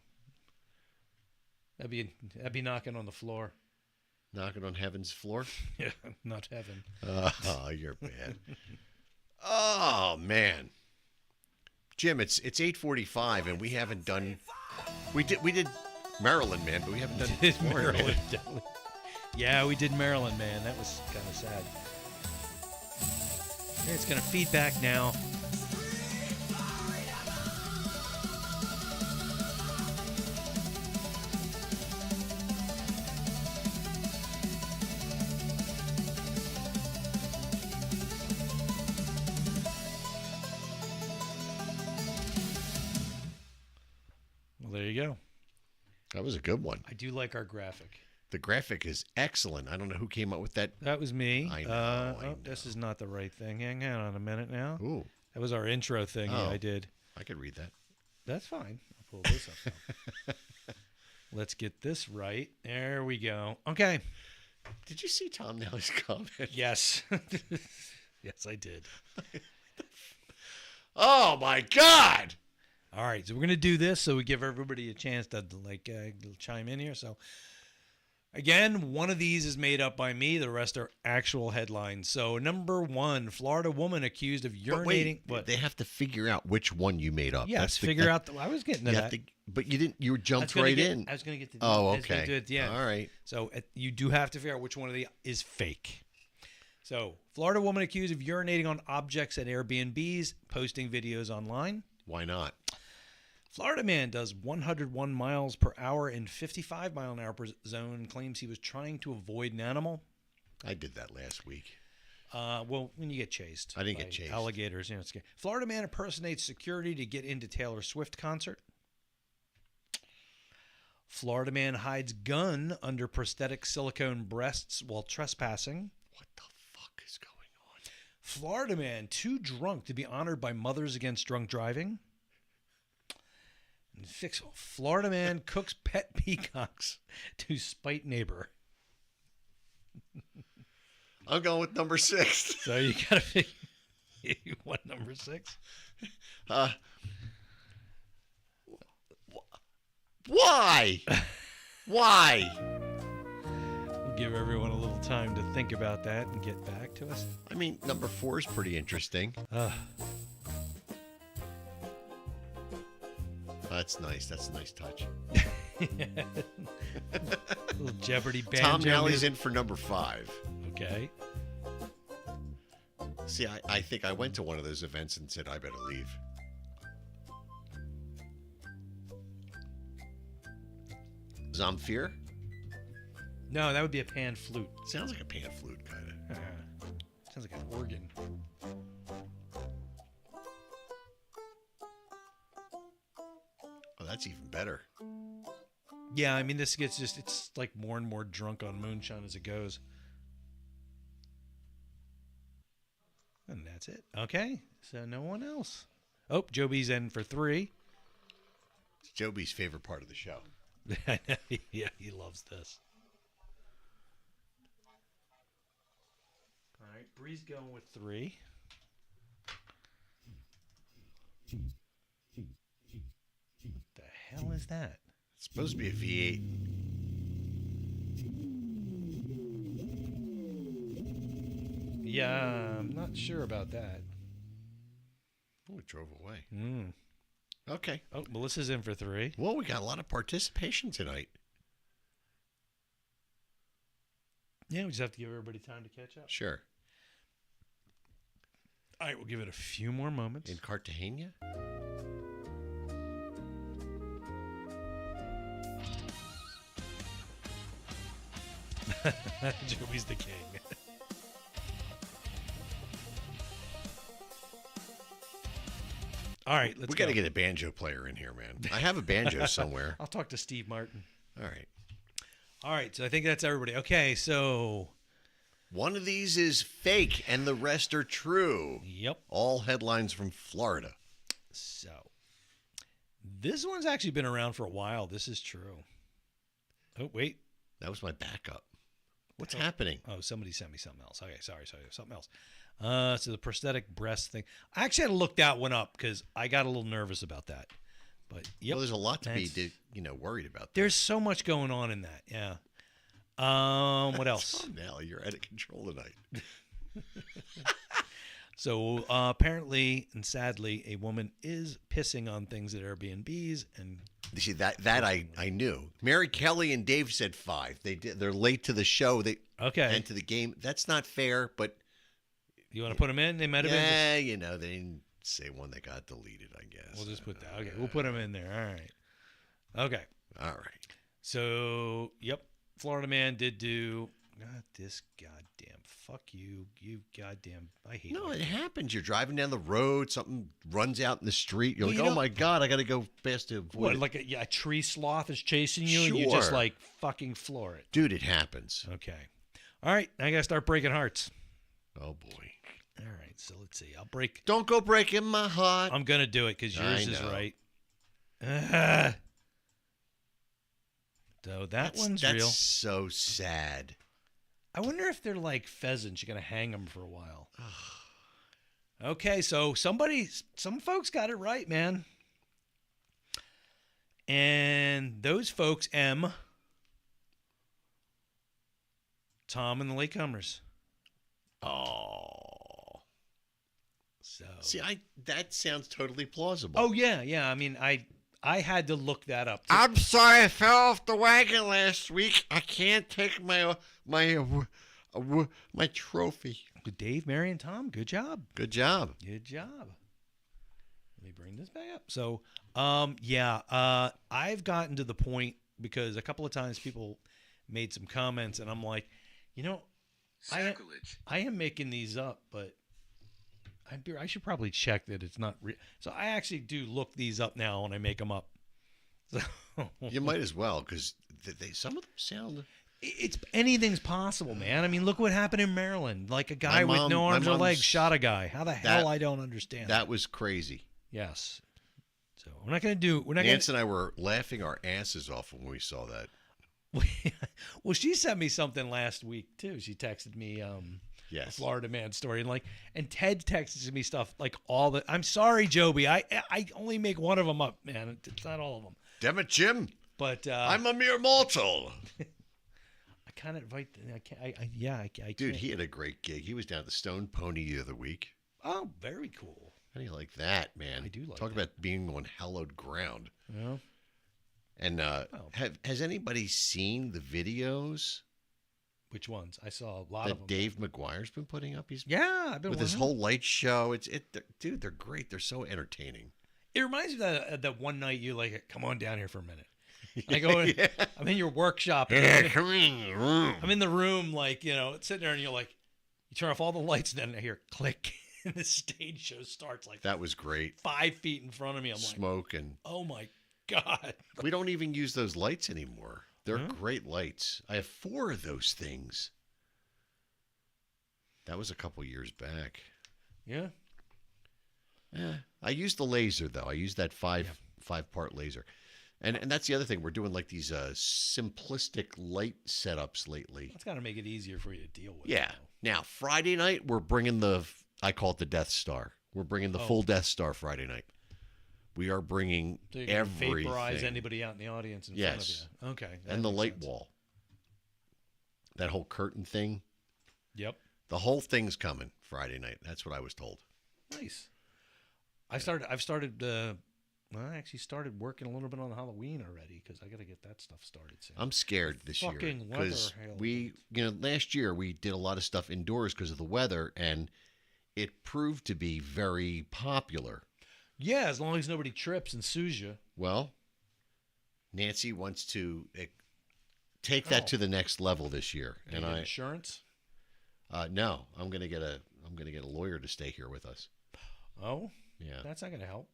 That'd be knocking on the floor. Knocking on heaven's floor? Yeah, not heaven. Oh, you're bad. Oh, man. Jim, it's 8:45 and we haven't done. We did Maryland Man, but we haven't done Did Florida Man. Maryland, definitely. Yeah, we did Maryland, man. That was kind of sad. Okay, it's going to feed back now. Well, there you go. That was a good one. I do like our graphic. The graphic is excellent. I don't know who came up with that. That was me. I know. This is not the right thing. Hang on a minute now. Ooh, That was our intro thing Oh. I did. I could read that. That's fine. I'll pull this up now. Let's get this right. There we go. Okay. Did you see Tom Nally's comment? Yes. Yes, I did. Oh my God! All right. So we're going to do this so we give everybody a chance to chime in here. So again, one of these is made up by me. The rest are actual headlines. So number 1, Florida woman accused of But urinating. wait, What? they have to figure out which one you made up. Yes, That's the- figure that- out. I was getting to You that. have to, but you didn't. You I was jumped gonna right get- in. I was going to get to. Oh, I was gonna okay. do it at the end. All right. So you do have to figure out which one of the is fake. So Florida woman accused of urinating on objects at Airbnbs, posting videos online. Why not? Florida man does 101 miles per hour in 55 mile an hour per zone, claims he was trying to avoid an animal. I did that last week. Well, when you get chased. I didn't by get chased. Alligators, it's scary. Florida man impersonates security to get into Taylor Swift concert. Florida man hides gun under prosthetic silicone breasts while trespassing. What the fuck is going on? Florida man too drunk to be honored by Mothers Against Drunk Driving. And Florida man cooks pet peacocks to spite neighbor. I'm going with number 6. So you gotta figure. What, number 6? Why? Why? We'll give everyone a little time to think about that and get back to us. I mean, number 4 is pretty interesting. That's nice. That's a nice touch. Little Jeopardy banjo. Tom Nally's music. in for number 5. Okay. See, I think I went to one of those events and said, I better leave. Zamfir? No, that would be a pan flute. Sounds like a pan flute, kind of. Sounds like an organ. Oh, that's even better. Yeah, I mean, this gets it's like more and more drunk on moonshine as it goes. And that's it. Okay, so no one else. Oh, Joby's in for 3. It's Joby's favorite part of the show. Yeah, he loves this. All right, Bree's going with 3. What the hell is that? It's supposed to be a V8. Yeah, I'm not sure about that. Oh, it drove away. Mm. Okay. Oh, Melissa's in for 3. Well, we got a lot of participation tonight. Yeah, we just have to give everybody time to catch up. Sure. All right, we'll give it a few more moments. In Cartagena? Joey's the king. All right, let's We got to get a banjo player in here, man. I have a banjo somewhere. I'll talk to Steve Martin. All right. All right, so I think that's everybody. Okay, so One of these is fake and the rest are true. yep. All headlines from Florida. So this one's actually been around for a while. This is true. Oh, wait. That was my backup. What's happening? Oh, somebody sent me something else. Okay, sorry, something else. So the prosthetic breast thing. I actually had to look that one up because I got a little nervous about that. But yep, Well, there's a lot to be, that's- worried about. there's so much going on in that. Yeah. What else? Now you're out of control tonight. So apparently and sadly, a woman is pissing on things at Airbnbs, and You see that I knew. Mary Kelly and Dave said 5. They're late to the show. okay, And to the game. That's not fair, but you want to put them in? They might have been. yeah, you know, they didn't say one that got deleted, I guess. We'll just put that. Okay, we'll put them in there. All right. Okay. All right. So, yep, Florida man did do. God, this goddamn fuck you, you goddamn. I hate. No, you. it happens. You're driving down the road, something runs out in the street. You're Well, like, you oh know- my God, I got to go fast to avoid What, it. like a tree sloth is chasing you, and you just Sure. like fucking floor it. Dude, it happens. Okay. All right, I gotta start breaking hearts. Oh, boy. All right, so let's see. I'll break. Don't go breaking my heart. I'm gonna do it because I yours is know. right. So that one's that's real. so sad. I wonder if they're like pheasants. You're gonna hang them for a while. Okay, so some folks got it right, man. And those folks, Tom and the Latecomers. Oh. So. See, that sounds totally plausible. Oh yeah. I mean, I had to look that up. I'm sorry I fell off the wagon last week. I can't take my trophy. Dave, Mary, and Tom. Good job. Good job. Good job. Let me bring this back up. So, I've gotten to the point because a couple of times people made some comments, and I'm like, you know, Sacrilege. I am making these up, but I should probably check that it's not real. So I actually do look these up now when I make them up. So You might as well, because some of them sound. it's anything's possible, man. I mean, look what happened in Maryland. Like a guy with no my arms or mom's- legs shot a guy. How the hell I don't understand That was crazy. Yes. So we're not going to Nance and I were laughing our asses off when we saw that. Well, she sent me something last week too. She texted me a Yes. Florida man story, and Ted texted me stuff like all the. I'm sorry, Joby. I only make one of them up, man. It's not all of them. Damn it, Jim. But I'm a mere mortal. I kind of invite. I can't. I Dude, can't. he had a great gig. He was down at the Stone Pony the other week. Oh, very cool. How do you like that, man? I do like Talk that. about being on hallowed ground. Yeah. And has anybody seen the videos Which ones? I saw a lot of that them. Dave McGuire's been putting up? He's Yeah, I've been with his watching. whole light show. Dude, they're great. They're so entertaining. It reminds me of that one night you like, come on down here for a minute. I go in, I'm in your workshop. and come in the room. I'm in the room, like, sitting there, and you're like, you turn off all the lights, and then I hear click, and the stage show starts like That was great. 5 feet in front of me. I'm like, Smoke and oh my God. we don't even use those lights anymore. They're Huh? great lights. I have 4 of those things. That was a couple years back. Yeah. I used the laser though. I used that five-part laser, and that's the other thing. We're doing like these simplistic light setups lately. That's got to make it easier for you to deal with. Yeah. Now Friday night we're bringing I call it the Death Star. We're bringing the full Death Star Friday night. We are bringing So you can everything. vaporize anybody out in the audience in Yes. front of you. Okay. that And the makes light sense. wall. That whole curtain thing. Yep. The whole thing's coming Friday night. That's what I was told. Nice. I actually started working a little bit on Halloween already because I got to get that stuff started soon. I'm scared this year fucking weather, because hell. last year we did a lot of stuff indoors because of the weather, and it proved to be very popular. Yeah, as long as nobody trips and sues you. Well, Nancy wants to take that to the next level this year, And insurance. no, I'm gonna get a lawyer to stay here with us. Oh, Yeah, that's not going to help.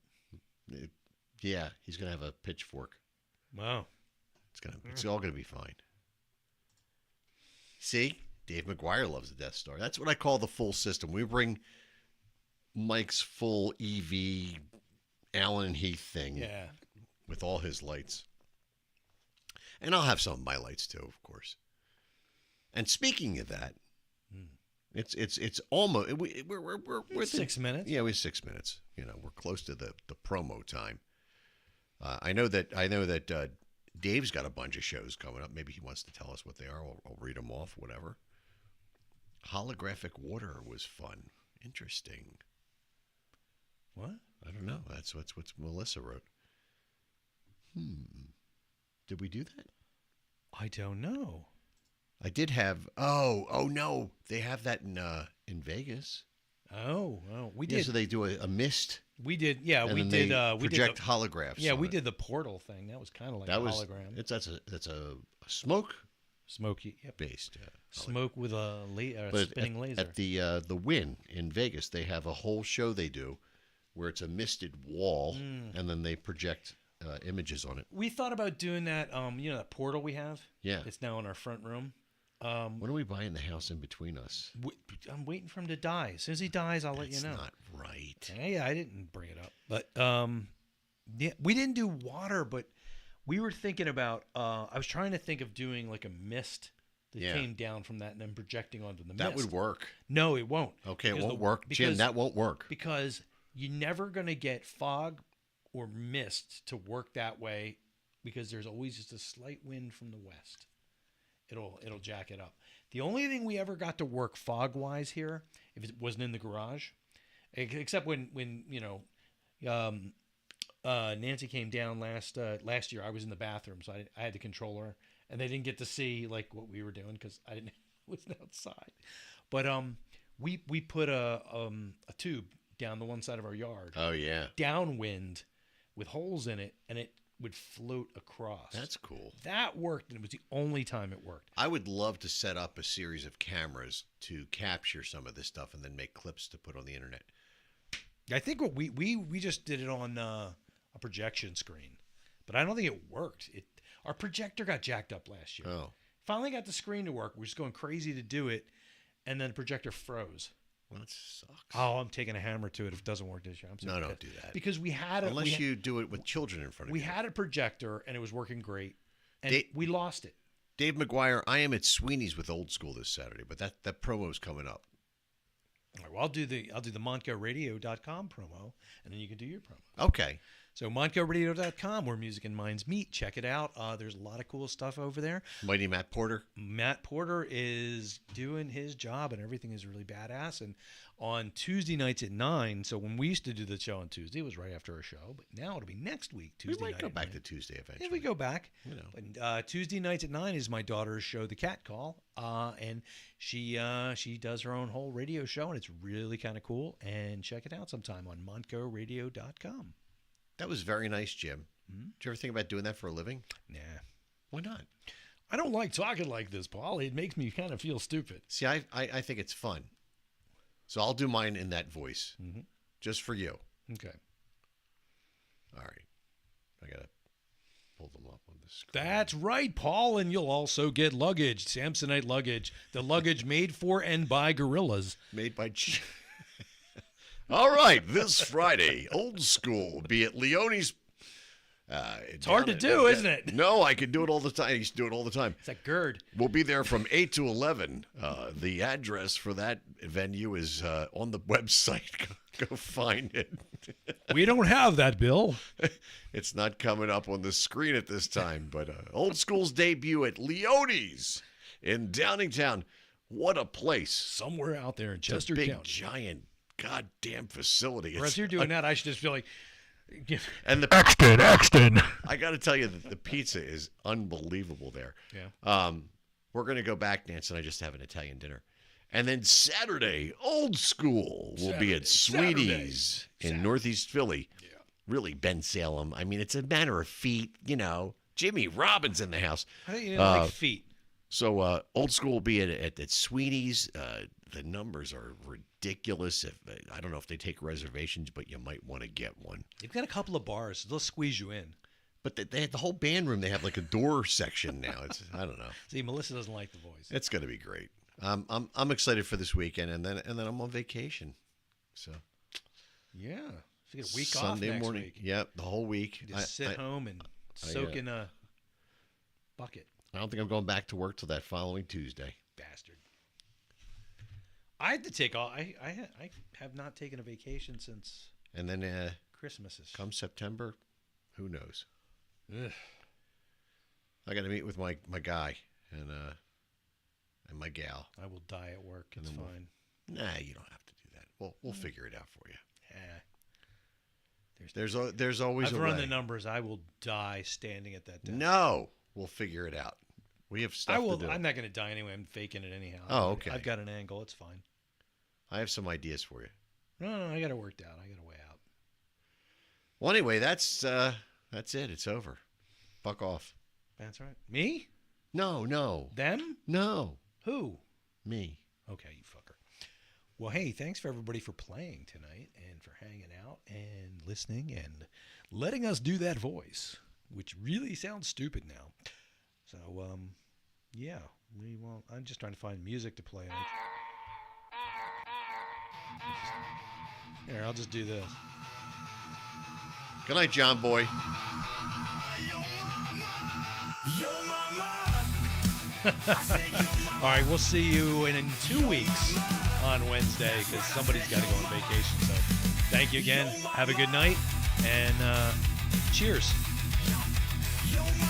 yeah, he's gonna have a pitchfork. Wow. It's all gonna be fine. See, Dave McGuire loves the Death Star. That's what I call the full system. We bring Mike's full EV Allen and Heath thing Yeah. with all his lights, and I'll have some of my lights too, of course. And speaking of that, it's almost we're 6 minutes. Yeah, we have 6 minutes. We're close to the promo time. I know that Dave's got a bunch of shows coming up. Maybe he wants to tell us what they are. I'll read them off, whatever. Holographic Water was fun Interesting. What? I don't know. That's what Melissa wrote. Did we do that? I don't know. I did have. Oh no! They have that in Vegas. Oh, we Yeah, did. so they do a mist. We did. Yeah, and we then did. They We project did. holographs. Yeah, on we it. did the portal thing. That was kind of like That a was hologram. That's a smoke Smoky. Yep. based. Smoke with a But spinning laser. At the Wynn in Vegas, they have a whole show they do where it's a misted wall, and then they project images on it. We thought about doing that. That portal we have. Yeah. It's now in our front room. When are we buying the house in between us? I'm waiting for him to die. As soon as he dies, I'll let you That's know. not right. Yeah, I didn't bring it up, but yeah, we didn't do water, but we were thinking about. I was trying to think of doing like a mist that Yeah. came down from that and then projecting onto the mist. That would work. No, it won't. Okay, it Because won't work. Jim, because- that won't work. because you're never gonna get fog or mist to work that way because there's always just a slight wind from the west. It'll jack it up. The only thing we ever got to work fog wise here, if it wasn't in the garage, except when Nancy came down last year, I was in the bathroom, so I had the controller, and they didn't get to see like what we were doing because I wasn't outside. But we put a tube down the one side of our yard, Oh yeah, downwind, with holes in it, and it would float across. that's cool. That worked, and it was the only time it worked. I would love to set up a series of cameras to capture some of this stuff and then make clips to put on the internet. I think what we just did it on a projection screen, but I don't think it worked. Our projector got jacked up last year. Oh, Finally got the screen to work. We're just going crazy to do it, and then the projector froze. well, that sucks. Oh, I'm taking a hammer to it if it doesn't work this year. I'm so No, don't pissed. do that. Because we had Unless you do it with children in front of we you. had a projector and it was working great, and They- we lost it. Dave McGuire, I am at Sweeney's with Old School this Saturday, but that promo's coming up. All right, well, I'll do the MontgoRadio.com promo, and then you can do your promo. Okay. So MontgoRadio.com, where music and minds meet. Check it out. There's a lot of cool stuff over there. Mighty Matt Porter. Matt Porter is doing his job, and everything is really badass. And on Tuesday nights at 9, so when we used to do the show on Tuesday, it was right after a show, but now it'll be next week, Tuesday We night. might go at back 9. to Tuesday eventually. If we go back, You know. But, Tuesday nights at 9 is my daughter's show, The Cat Call, and she does her own whole radio show, and it's really kind of cool. And check it out sometime on MontgoRadio.com. That was very nice, Jim. Did you ever think about doing that for a living? Nah, Why not? I don't like talking like this, Paul. It makes me kind of feel stupid. See, I think it's fun. So I'll do mine in that voice, just for you. Okay. All right. I got to pull them up on the screen. That's right, Paul, and you'll also get luggage, Samsonite luggage, the luggage made for and by gorillas. Made by... All right, this Friday, Old School will be at Leone's. It's hard to do, isn't it? No, I can do it all the time. I used to do it all the time. It's that GERD. We'll be there from 8 to 11. The address for that venue is on the website. Go find it. We don't have that, Bill. It's not coming up on the screen at this time, but Old School's debut at Leone's in Downingtown. What a place. Somewhere out there in It's a Chester big, County. giant, goddamn facility. Whereas you're doing that, I should just feel like, And the Exton. I got to tell you that the pizza is unbelievable there. Yeah. We're going to go back, Nance, and I just have an Italian dinner. And then Saturday, Old School will be at Sweeties in Northeast Philly. Yeah. Really, Ben Salem. I mean, it's a matter of feet, you know. Jimmy Robbins in the house. I think you didn't like feet. So Old School will be at Sweeney's. The numbers are ridiculous. I don't know if they take reservations, but you might want to get one. They've got a couple of bars. So they'll squeeze you in. But they have the whole band room. They have like a door section now. I don't know. See, Melissa doesn't like the voice. It's going to be great. I'm excited for this weekend, and then I'm on vacation. So Yeah. So you get a week Sunday off next morning. week. Yep, the whole week. You just sit home and soak in a bucket. I don't think I'm going back to work till that following Tuesday. Bastard. I had to take all. I have not taken a vacation since And then Christmases. come September, who knows? Ugh. I got to meet with my guy and my gal. I will die at work. It's then we'll- fine. Nah, you don't have to do that. We'll figure it out for you. Yeah. There's always I've a run way. the numbers. I will die standing at that desk. No, we'll figure it out. We have stuff I will. to do. I'm not going to die anyway. I'm faking it anyhow. Oh, okay. I've got an angle. It's fine. I have some ideas for you. No, I got it worked out. I got a way out. Well, anyway, that's it. It's over. Fuck off. That's right. Me? No. Them? No. Who? Me. Okay, you fucker. Well, hey, thanks for everybody for playing tonight and for hanging out and listening and letting us do that voice, which really sounds stupid now. So, yeah, I'm just trying to find music to play on. Here, I'll just do this. Good night, John Boy. All right, we'll see you in 2 weeks on Wednesday because somebody's got to go on vacation. So thank you again. Have a good night and cheers.